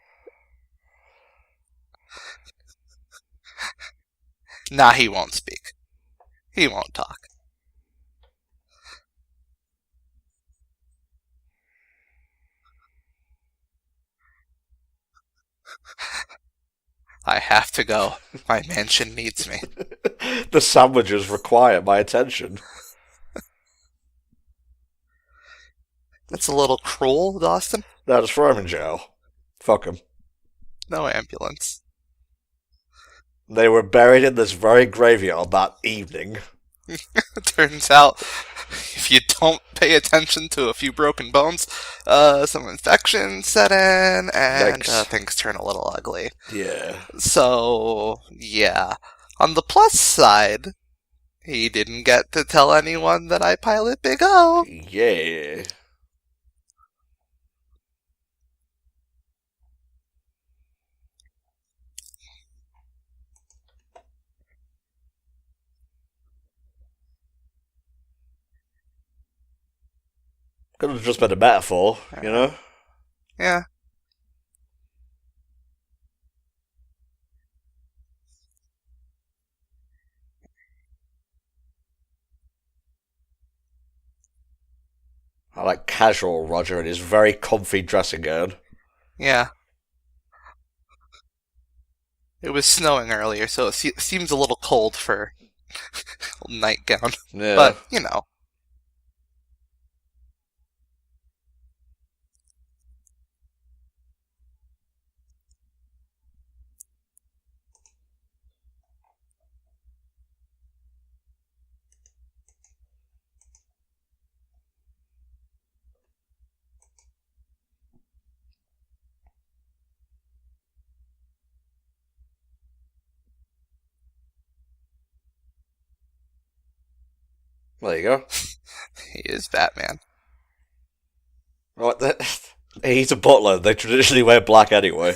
Speaker 2: Nah, he won't speak. He won't talk. I have to go. My mansion needs me.
Speaker 1: The sandwiches require my attention.
Speaker 2: That's a little cruel, Dawson.
Speaker 1: Now just throw him in jail. Fuck him.
Speaker 2: No ambulance.
Speaker 1: They were buried in this very graveyard that evening.
Speaker 2: Turns out, if you don't pay attention to a few broken bones, some infection set in, and things turn a little ugly.
Speaker 1: Yeah.
Speaker 2: So, yeah. On the plus side, he didn't get to tell anyone that I pilot Big O.
Speaker 1: Yeah. Could have just been a metaphor, you know?
Speaker 2: Yeah.
Speaker 1: I like casual Roger in his very comfy dressing gown.
Speaker 2: Yeah. It was snowing earlier, so it seems a little cold for a nightgown.
Speaker 1: Yeah.
Speaker 2: But, you know.
Speaker 1: There you go.
Speaker 2: He is Batman.
Speaker 1: What? He's a butler. They traditionally wear black anyway.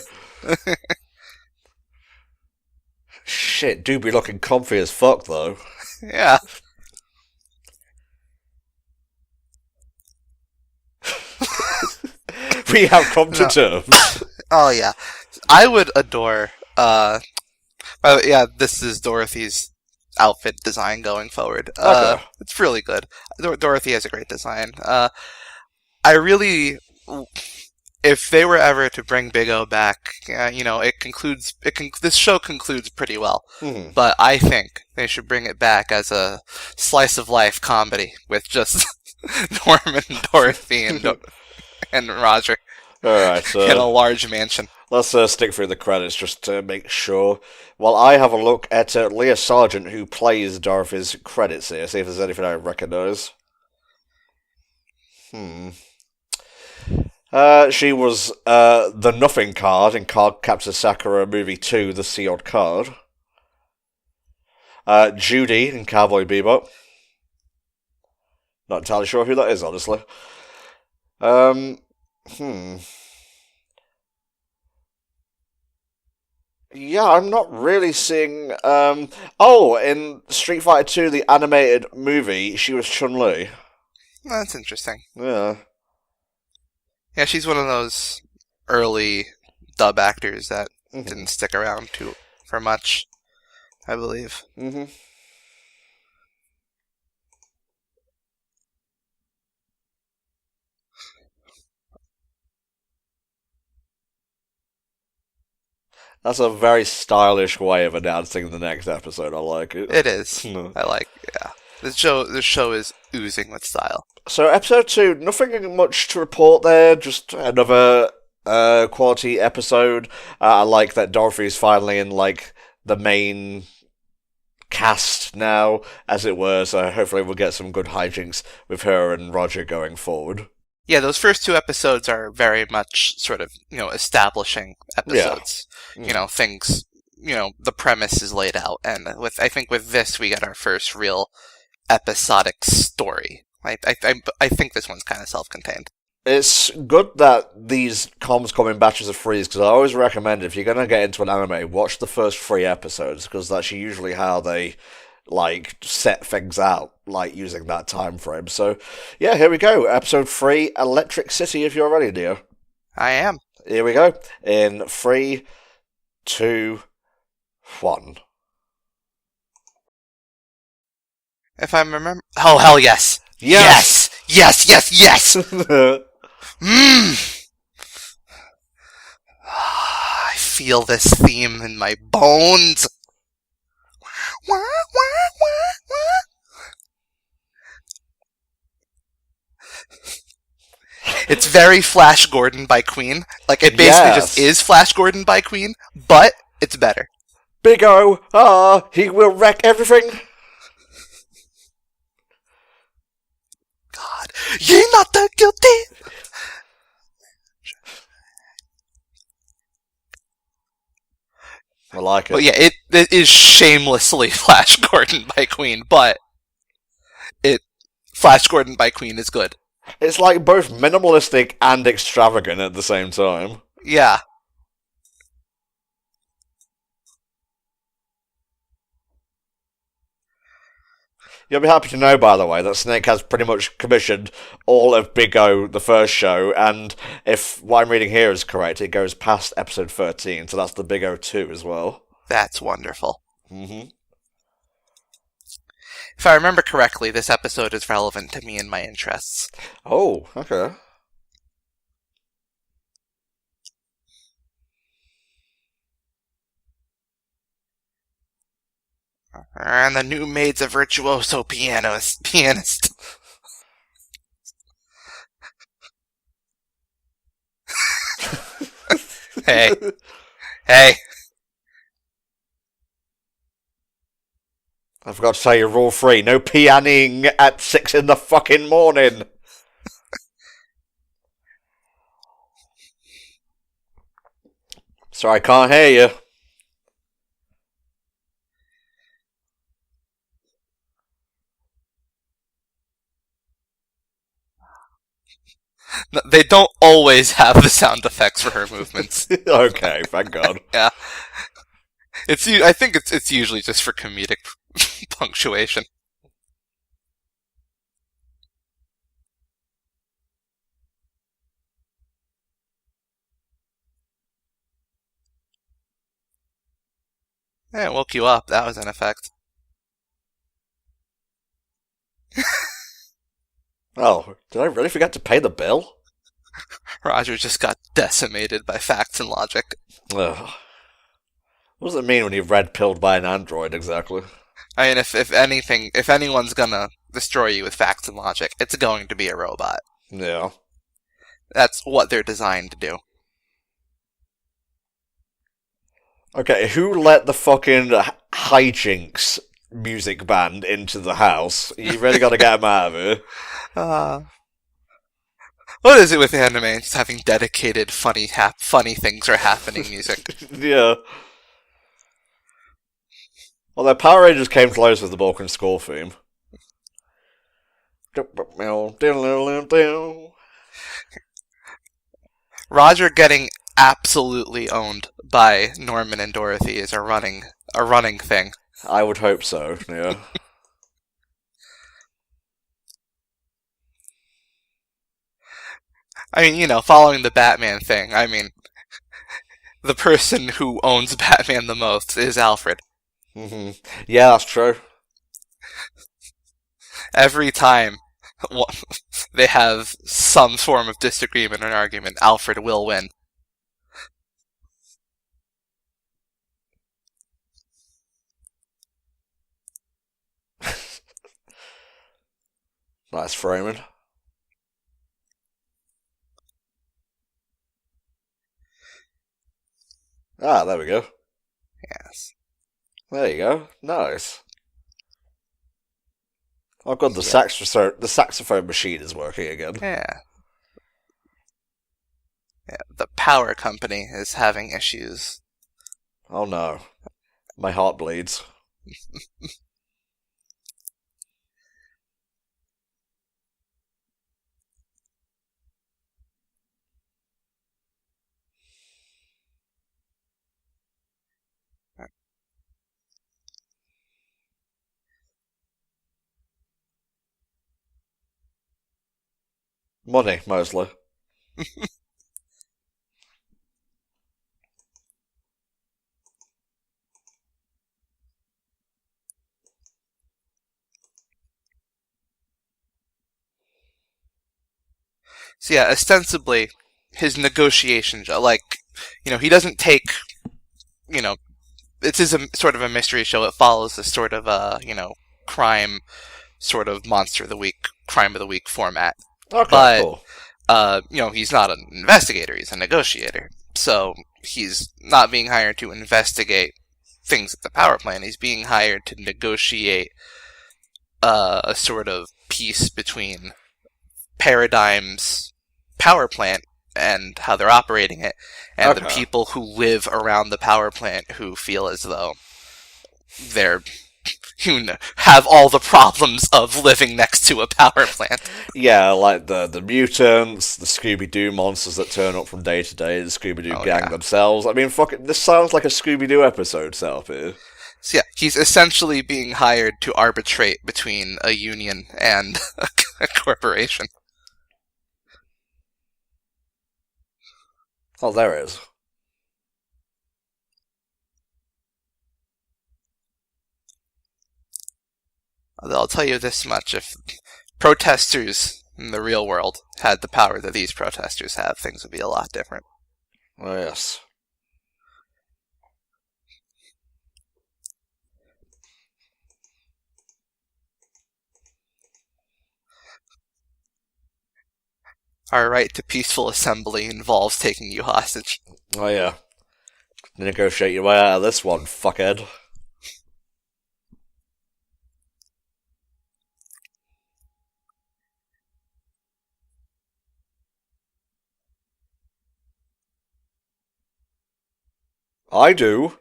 Speaker 1: Shit, do be looking comfy as fuck, though.
Speaker 2: Yeah.
Speaker 1: We have come to terms.
Speaker 2: Oh, yeah. I would adore, yeah, this is Dorothy's outfit design going forward.
Speaker 1: Okay.
Speaker 2: It's really good. Dorothy has a great design. I really, if they were ever to bring Big O back, you know, this show concludes pretty well.
Speaker 1: Mm-hmm.
Speaker 2: But I think they should bring it back as a slice of life comedy with just Norman, Dorothy, and Roger
Speaker 1: Alright, so
Speaker 2: in a large mansion.
Speaker 1: let's stick through the credits just to make sure. While I have a look at Leah Sargent, who plays Dorothy's credits here, see if there's anything I recognise. She was the Nothing card in Card Captor Sakura Movie 2, The Sealed Card. Judy in Cowboy Bebop. Not entirely sure who that is, honestly. Yeah, I'm not really seeing... in Street Fighter 2, the animated movie, she was Chun-Li.
Speaker 2: That's interesting.
Speaker 1: Yeah.
Speaker 2: Yeah, she's one of those early dub actors that didn't stick around for much, I believe.
Speaker 1: Mm-hmm. That's a very stylish way of announcing the next episode. I like it.
Speaker 2: It is. I like, yeah. This show is oozing with style.
Speaker 1: So, episode 2, nothing much to report there, just another quality episode. I like that Dorothy's finally in, like, the main cast now, as it were, so hopefully we'll get some good hijinks with her and Roger going forward.
Speaker 2: Yeah, those first 2 episodes are very much sort of, you know, establishing episodes.
Speaker 1: Yeah.
Speaker 2: You know, things, you know, the premise is laid out, and I think with this we get our first real episodic story. I think this one's kind of self-contained.
Speaker 1: It's good that these comms come in batches of 3s, because I always recommend if you're going to get into an anime, watch the first 3 episodes, because that's usually how they, like, set things out, like, using that time frame. So, yeah, here we go. Episode 3, Electric City, if you're ready, Neo.
Speaker 2: I am.
Speaker 1: Here we go. In 3, 2, 1.
Speaker 2: If I remember... Oh, hell yes!
Speaker 1: Yes!
Speaker 2: Yes! Yes! Yes! Yes! I feel this theme in my bones. Wah, wah, wah, wah. It's very Flash Gordon by Queen. Like, it basically just is Flash Gordon by Queen, but it's better.
Speaker 1: Big O, he will wreck everything.
Speaker 2: God, ye not the guilty.
Speaker 1: I like it.
Speaker 2: But yeah, it is shamelessly Flash Gordon by Queen, but Flash Gordon by Queen is good.
Speaker 1: It's like both minimalistic and extravagant at the same time.
Speaker 2: Yeah.
Speaker 1: You'll be happy to know, by the way, that Snake has pretty much commissioned all of Big O, the first show, and if what I'm reading here is correct, it goes past episode 13, so that's the Big O 2 as well.
Speaker 2: That's wonderful.
Speaker 1: Mm-hmm.
Speaker 2: If I remember correctly, this episode is relevant to me and my interests.
Speaker 1: Oh, okay.
Speaker 2: And the new maid's a virtuoso pianist. Hey.
Speaker 1: I forgot to tell you rule 3, no pianing at 6 in the fucking morning. Sorry, I can't hear you.
Speaker 2: No, they don't always have the sound effects for her movements.
Speaker 1: Okay, thank God.
Speaker 2: Yeah. I think it's usually just for comedic punctuation. Yeah, it woke you up. That was an effect.
Speaker 1: Oh, did I really forget to pay the bill?
Speaker 2: Roger just got decimated by facts and logic.
Speaker 1: Ugh. What does it mean when you're red-pilled by an android, exactly?
Speaker 2: I mean, if anyone's gonna destroy you with facts and logic, it's going to be a robot.
Speaker 1: Yeah.
Speaker 2: That's what they're designed to do.
Speaker 1: Okay, who let the fucking hijinks music band into the house? You really gotta get them out of here.
Speaker 2: What is it with anime? Just having dedicated funny things are happening music.
Speaker 1: Yeah. Well, their Power Rangers came close with the Balkan score theme.
Speaker 2: Roger getting absolutely owned by Norman and Dorothy is a running thing.
Speaker 1: I would hope so, yeah.
Speaker 2: I mean, you know, following the Batman thing, I mean, the person who owns Batman the most is Alfred.
Speaker 1: Mm-hmm. Yeah, that's true.
Speaker 2: Every time they have some form of disagreement or argument, Alfred will win.
Speaker 1: Nice framing. Ah, there we go.
Speaker 2: Yes.
Speaker 1: There you go. Nice. Oh god, the saxophone machine is working again.
Speaker 2: Yeah. Yeah, the power company is having issues.
Speaker 1: Oh no. My heart bleeds. Money, mostly.
Speaker 2: So yeah, ostensibly, his negotiation job, like, you know, he doesn't take it is a sort of a mystery show. It follows this sort of crime sort of monster of the week, crime of the week format.
Speaker 1: Okay,
Speaker 2: But
Speaker 1: cool.
Speaker 2: he's not an investigator, he's a negotiator. So he's not being hired to investigate things at the power plant. He's being hired to negotiate a sort of peace between Paradigm's power plant and how they're operating it, and the people who live around the power plant who feel as though they're have all the problems of living next to a power plant.
Speaker 1: Yeah, like the mutants, the Scooby-Doo monsters that turn up from day to day, the Scooby-Doo gang themselves. I mean, fuck it, this sounds like a Scooby-Doo episode, Selfie.
Speaker 2: So yeah, he's essentially being hired to arbitrate between a union and a corporation.
Speaker 1: Oh, there it is.
Speaker 2: I'll tell you this much, if protesters in the real world had the power that these protesters have, things would be a lot different.
Speaker 1: Oh, yes.
Speaker 2: Our right to peaceful assembly involves taking you hostage.
Speaker 1: Oh, yeah. Negotiate your way out of this one, fuckhead. I do.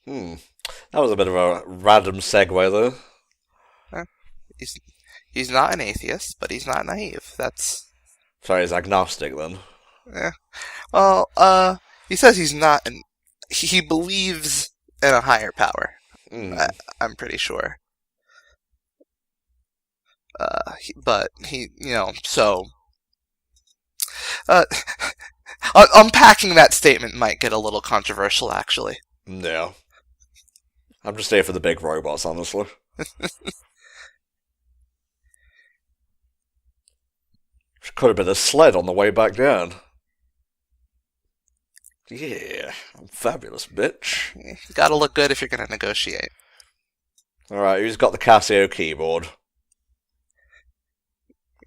Speaker 1: That was a bit of a random segue there.
Speaker 2: He's not an atheist, but he's not naive. That's...
Speaker 1: Sorry, he's agnostic then.
Speaker 2: Yeah. Well, he says he's not he believes in a higher power. I'm pretty sure. But he, so... unpacking that statement might get a little controversial, actually.
Speaker 1: Yeah. I'm just here for the big robots, honestly. Could have been a sled on the way back down. Yeah, I'm fabulous, bitch.
Speaker 2: You gotta look good if you're gonna negotiate.
Speaker 1: Alright, who's got the Casio keyboard?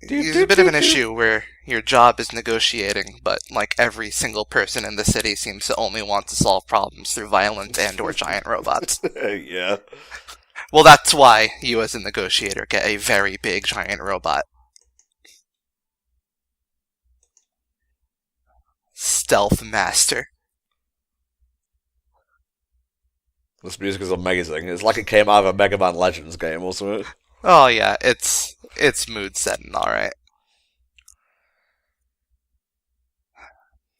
Speaker 2: There's a bit of an issue where your job is negotiating, but like every single person in the city seems to only want to solve problems through violent and or giant robots.
Speaker 1: Yeah.
Speaker 2: Well, that's why you as a negotiator get a very big giant robot. Stealth Master.
Speaker 1: This music is amazing. It's like it came out of a Mega Man Legends game, wasn't it?
Speaker 2: Oh yeah, it's mood setting, alright.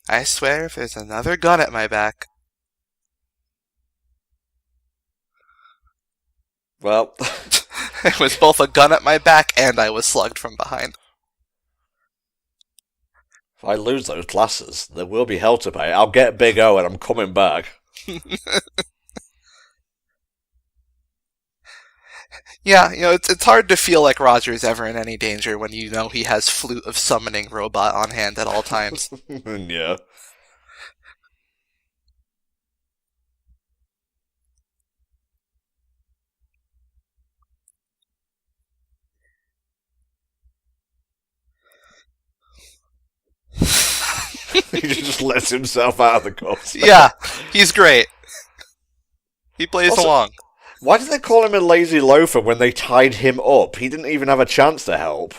Speaker 2: I swear if there's another gun at my back...
Speaker 1: Well...
Speaker 2: It was both a gun at my back and I was slugged from behind.
Speaker 1: If I lose those glasses, there will be hell to pay. I'll get Big O and I'm coming back.
Speaker 2: Yeah, it's hard to feel like Roger is ever in any danger when you know he has Flute of Summoning Robot on hand at all times.
Speaker 1: Yeah. He just lets himself out of the cuffs.
Speaker 2: Yeah, he's great. He plays along.
Speaker 1: Why did they call him a lazy loafer when they tied him up? He didn't even have a chance to help.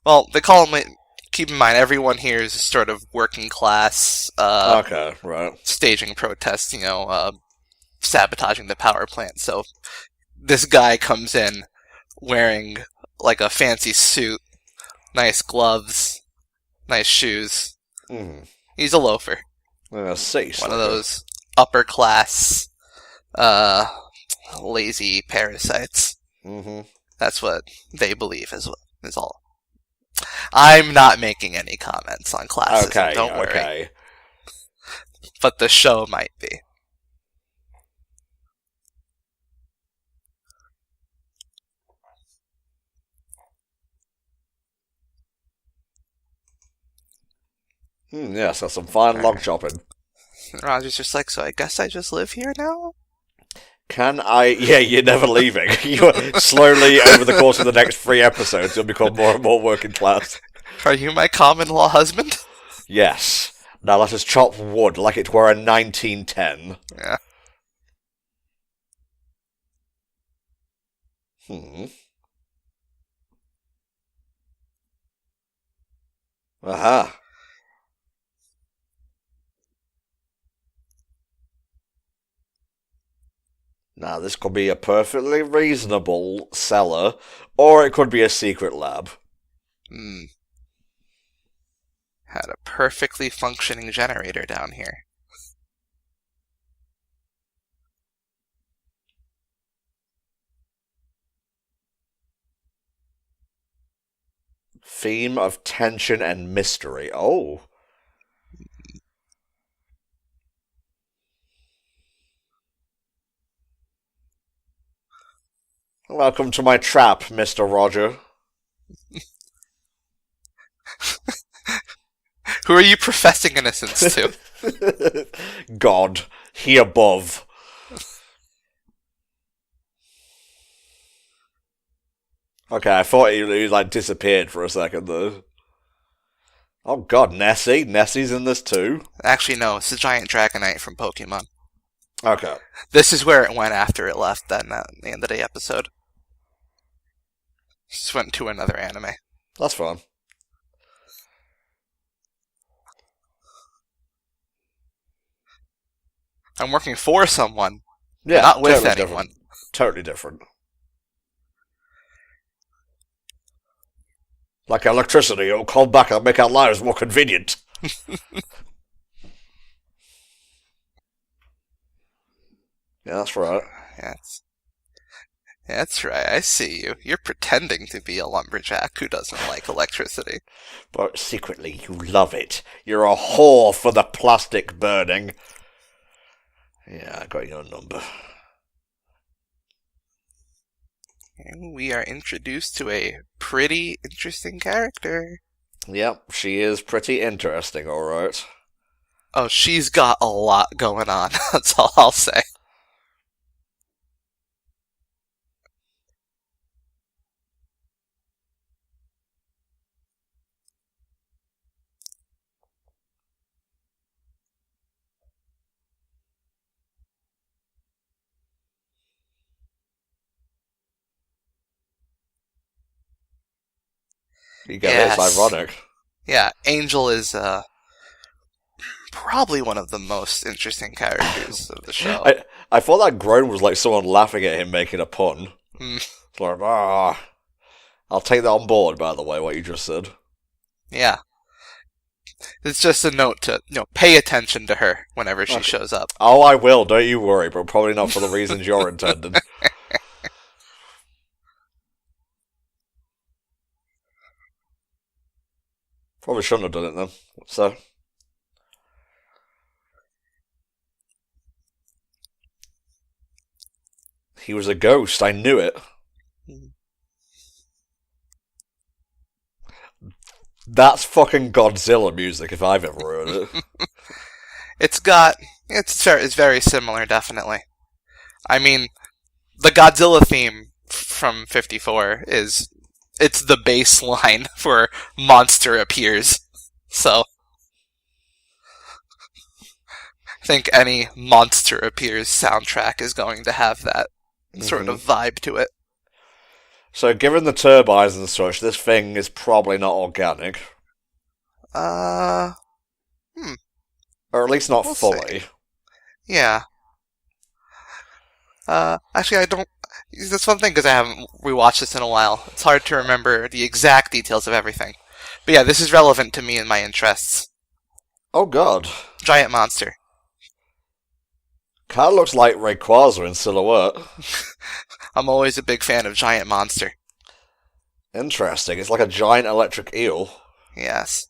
Speaker 2: Well, they call him... Keep in mind, everyone here is sort of working class...
Speaker 1: okay, right.
Speaker 2: Staging protests, sabotaging the power plant. So this guy comes in wearing like a fancy suit, nice gloves, nice shoes. He's a loafer. One of those upper class, lazy parasites. That's what they believe is all. I'm not making any comments on classism. Don't worry. but the show might be.
Speaker 1: Yes, that's some fine log chopping.
Speaker 2: Roger's just like, so I guess I just live here now?
Speaker 1: Can I... Yeah, you're never leaving. You're slowly, over the course of the next 3 episodes, you'll become more and more working class.
Speaker 2: Are you my common-law husband?
Speaker 1: Yes. Now let us chop wood like it were a 1910.
Speaker 2: Yeah.
Speaker 1: Aha. Now, this could be a perfectly reasonable cellar, or it could be a secret lab.
Speaker 2: Had a perfectly functioning generator down here.
Speaker 1: Theme of tension and mystery. Oh. Welcome to my trap, Mr. Roger.
Speaker 2: Who are you professing innocence to?
Speaker 1: God, he above. Okay, I thought he like disappeared for a second though. Oh god, Nessie? Nessie's in this too?
Speaker 2: Actually, no, it's the giant Dragonite from Pokemon.
Speaker 1: Okay.
Speaker 2: This is where it went after it left then at the end of the episode. Just went to another anime.
Speaker 1: That's fine.
Speaker 2: I'm working for someone,
Speaker 1: Yeah,
Speaker 2: not with
Speaker 1: totally
Speaker 2: anyone.
Speaker 1: Different. Totally different. Like electricity, it'll come back and make our lives more convenient. Yeah, that's right.
Speaker 2: That's right, I see you. You're pretending to be a lumberjack who doesn't like electricity.
Speaker 1: But secretly you love it. You're a whore for the plastic burning. Yeah, I got your number.
Speaker 2: And we are introduced to a pretty interesting character.
Speaker 1: Yep, she is pretty interesting, alright.
Speaker 2: Oh, she's got a lot going on, that's all I'll say.
Speaker 1: You get it, it's ironic.
Speaker 2: Yeah, Angel is probably one of the most interesting characters of the show.
Speaker 1: I thought that groan was like someone laughing at him making a pun. It's like, I'll take that on board, by the way, what you just said.
Speaker 2: Yeah. It's just a note to, pay attention to her whenever she shows up.
Speaker 1: Oh, I will, don't you worry, but probably not for the reasons you're intending. Probably shouldn't have done it then. So. He was a ghost, I knew it. That's fucking Godzilla music if I've ever heard it.
Speaker 2: It's very similar, definitely. I mean, the Godzilla theme from 54 it's the bass line for Monster Appears. So, I think any Monster Appears soundtrack is going to have that sort of vibe to it.
Speaker 1: So, given the turbines and such, this thing is probably not organic. Or at least not fully.
Speaker 2: See. Yeah. Actually, I don't... That's one thing, because I haven't rewatched this in a while. It's hard to remember the exact details of everything. But yeah, this is relevant to me and my interests.
Speaker 1: Oh god.
Speaker 2: Giant monster.
Speaker 1: Kinda looks like Rayquaza in silhouette.
Speaker 2: I'm always a big fan of giant monster.
Speaker 1: Interesting. It's like a giant electric eel.
Speaker 2: Yes.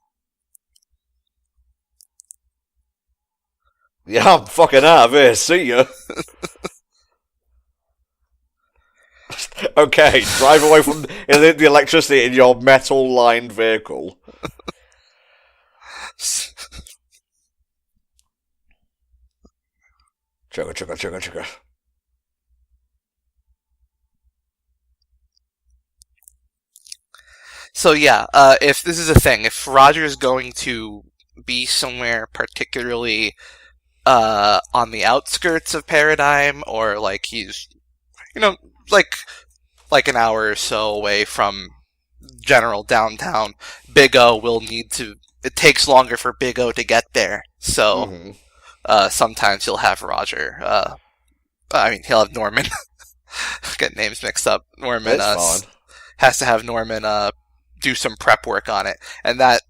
Speaker 1: Yeah, I'm fucking out of here. See ya. Okay, drive away from the electricity in your metal-lined vehicle. Chugga, chugga, chugga, chugga.
Speaker 2: So yeah, if this is a thing, if Roger's going to be somewhere particularly on the outskirts of Paradigm, or like he's, like an hour or so away from general downtown, Big O will need to. It takes longer for Big O to get there, so sometimes he'll have Roger. He'll have Norman. Get names mixed up. Norman has to have Norman do some prep work on it, and that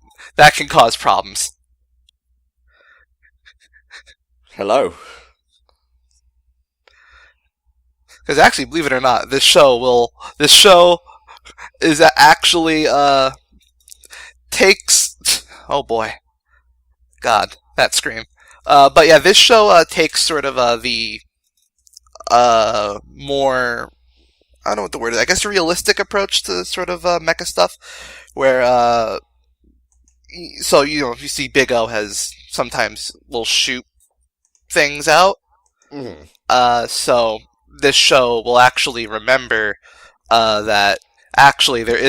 Speaker 2: can cause problems.
Speaker 1: Hello.
Speaker 2: Because actually, believe it or not, this show is actually takes. Oh boy, God, that scream. But yeah, this show takes sort of the more, I don't know what the word is, I guess, a realistic approach to sort of mecha stuff, where so you see Big O has sometimes will shoot things out. So this show will actually remember that actually there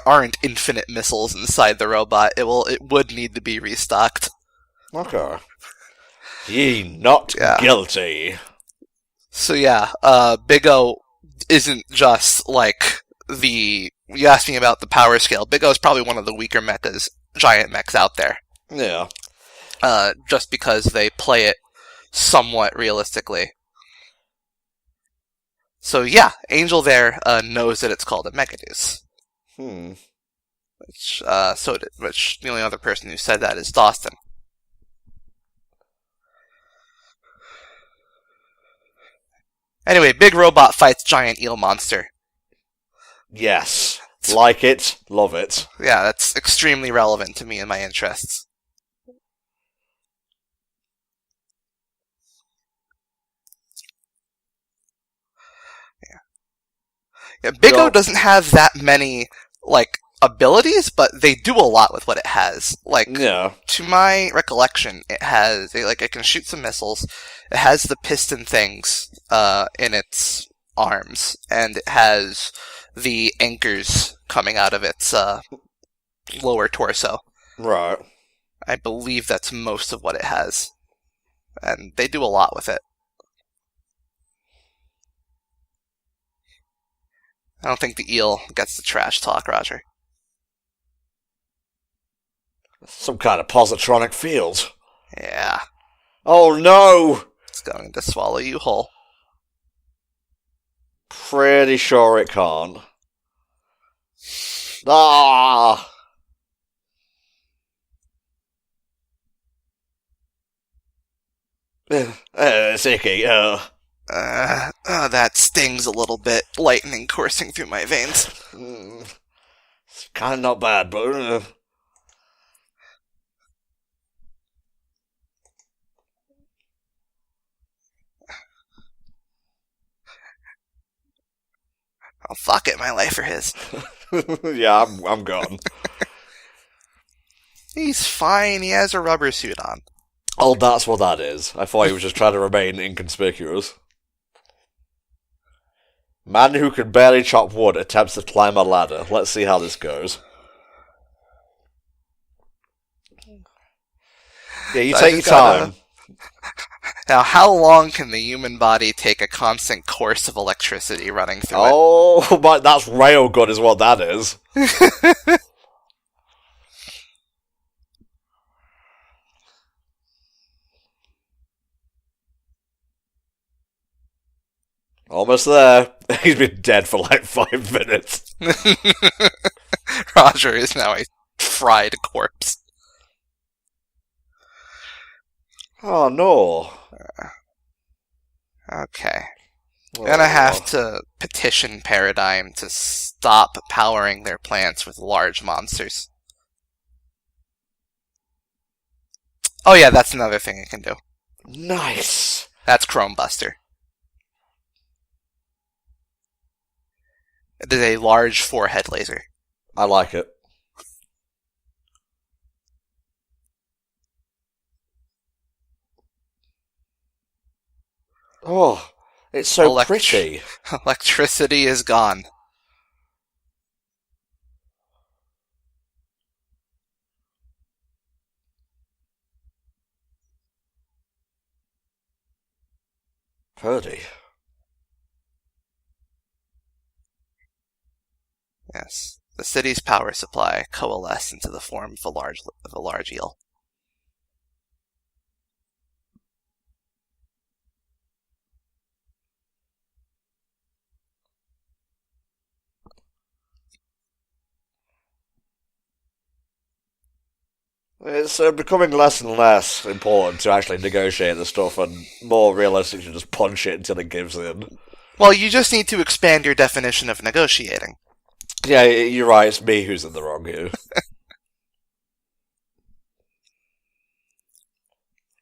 Speaker 2: aren't infinite missiles inside the robot. It would need to be restocked.
Speaker 1: Okay. Ye not guilty.
Speaker 2: So yeah, Big O isn't just like you asked me about the power scale. Big O is probably one of the weaker giant mechs out there.
Speaker 1: Yeah.
Speaker 2: Just because they play it somewhat realistically. So yeah, Angel there knows that it's called a Megadeus. Which the only other person who said that is Dawson. Anyway, big robot fights giant eel monster.
Speaker 1: Yes. Like it, love it.
Speaker 2: Yeah, that's extremely relevant to me and my interests. Yeah, Big O doesn't have that many, abilities, but they do a lot with what it has. To my recollection, it can shoot some missiles, it has the piston things in its arms, and it has the anchors coming out of its lower torso.
Speaker 1: Right.
Speaker 2: I believe that's most of what it has. And they do a lot with it. I don't think the eel gets the trash talk, Roger.
Speaker 1: Some kind of positronic field.
Speaker 2: Yeah.
Speaker 1: Oh no!
Speaker 2: It's going to swallow you whole.
Speaker 1: Pretty sure it can't. Ah! It's icky.
Speaker 2: That stings a little bit. Lightning coursing through my veins.
Speaker 1: It's kind of not bad, but...
Speaker 2: Oh, fuck it, my life or his.
Speaker 1: Yeah, I'm gone.
Speaker 2: He's fine, he has a rubber suit on.
Speaker 1: Oh, that's what that is. I thought he was just trying to remain inconspicuous. Man who can barely chop wood attempts to climb a ladder. Let's see how this goes. Yeah, you take your time.
Speaker 2: Now, how long can the human body take a constant course of electricity running through it?
Speaker 1: Oh, but that's railgun is what that is. Almost there. He's been dead for like 5 minutes.
Speaker 2: Roger is now a fried corpse.
Speaker 1: Oh no.
Speaker 2: Okay. Gonna have to petition Paradigm to stop powering their plants with large monsters. Oh yeah, that's another thing it can do.
Speaker 1: Nice.
Speaker 2: That's Chromebuster. It is a large forehead laser.
Speaker 1: I like it. Oh, it's so pretty.
Speaker 2: Electricity is gone.
Speaker 1: Pretty.
Speaker 2: Yes. The city's power supply coalesced into the form of a large eel.
Speaker 1: It's becoming less and less important to actually negotiate the stuff and more realistic to just punch it until it gives in.
Speaker 2: Well, you just need to expand your definition of negotiating.
Speaker 1: Yeah, you're right, it's me who's in the wrong here.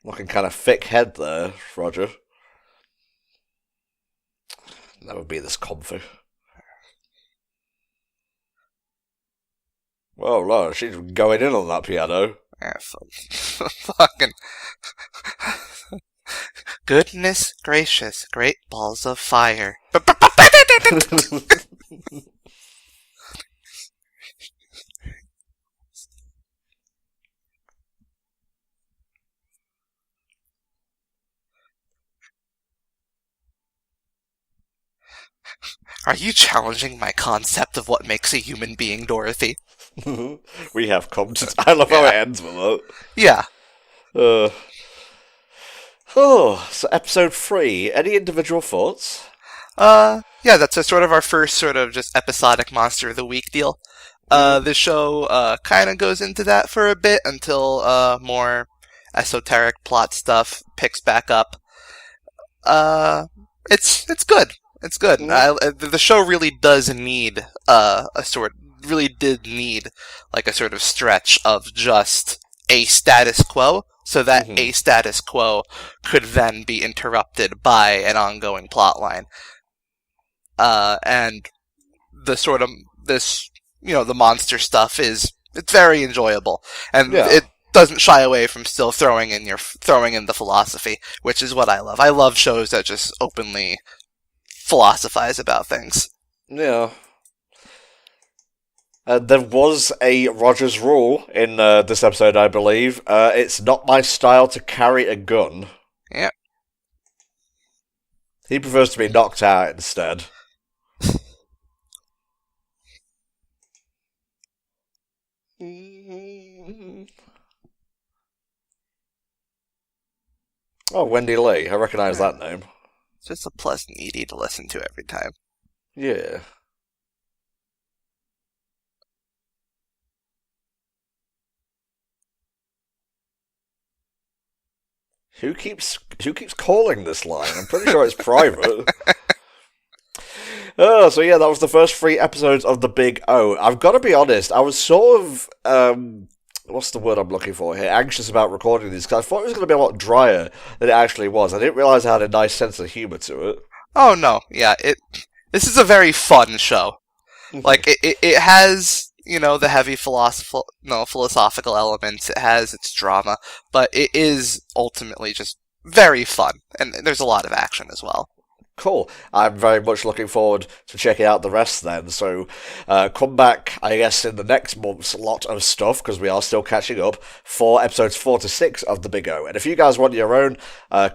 Speaker 1: Looking kind of thick head there, Roger. Never be this comfy. Whoa, Laura, she's going in on that piano.
Speaker 2: Yeah, fucking... Goodness gracious, great balls of fire. Are you challenging my concept of what makes a human being, Dorothy?
Speaker 1: We have come to... I love how it ends with that.
Speaker 2: Yeah.
Speaker 1: So episode 3. Any individual thoughts?
Speaker 2: Yeah, that's sort of our first sort of just episodic Monster of the Week deal. The show kind of goes into that for a bit until more esoteric plot stuff picks back up. It's good. It's good. The show really does need did need like a sort of stretch of just a status quo, so that a status quo could then be interrupted by an ongoing plot line. And the sort of the monster stuff it's very enjoyable, and it doesn't shy away from still throwing in the philosophy, which is what I love. I love shows that just openly philosophize about things.
Speaker 1: Yeah. There was a Rogers rule in this episode, I believe. It's not my style to carry a gun.
Speaker 2: Yeah.
Speaker 1: He prefers to be knocked out instead. Oh, Wendy Lee. I recognise that name.
Speaker 2: It's just a pleasant ED to listen to every time.
Speaker 1: Yeah. Who keeps calling this line? I'm pretty sure it's private. So yeah, that was the first 3 episodes of The Big O. I've got to be honest, I was sort of, what's the word I'm looking for here? Anxious about recording these, because I thought it was going to be a lot drier than it actually was. I didn't realise it had a nice sense of humour to it.
Speaker 2: Oh no, yeah, this is a very fun show. Like, it has, the heavy philosophical elements, it has its drama, but it is ultimately just very fun, and there's a lot of action as well.
Speaker 1: Cool. I'm very much looking forward to checking out the rest then. So come back, I guess, in the next month's lot of stuff, because we are still catching up, for episodes 4 to 6 of The Big O. And if you guys want your own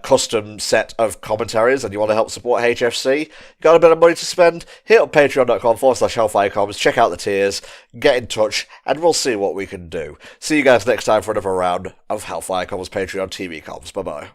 Speaker 1: custom set of commentaries and you want to help support HFC, you got a bit of money to spend, hit up patreon.com/HellfireComms, check out the tiers, get in touch, and we'll see what we can do. See you guys next time for another round of HellfireComms Patreon TV comms. Bye-bye.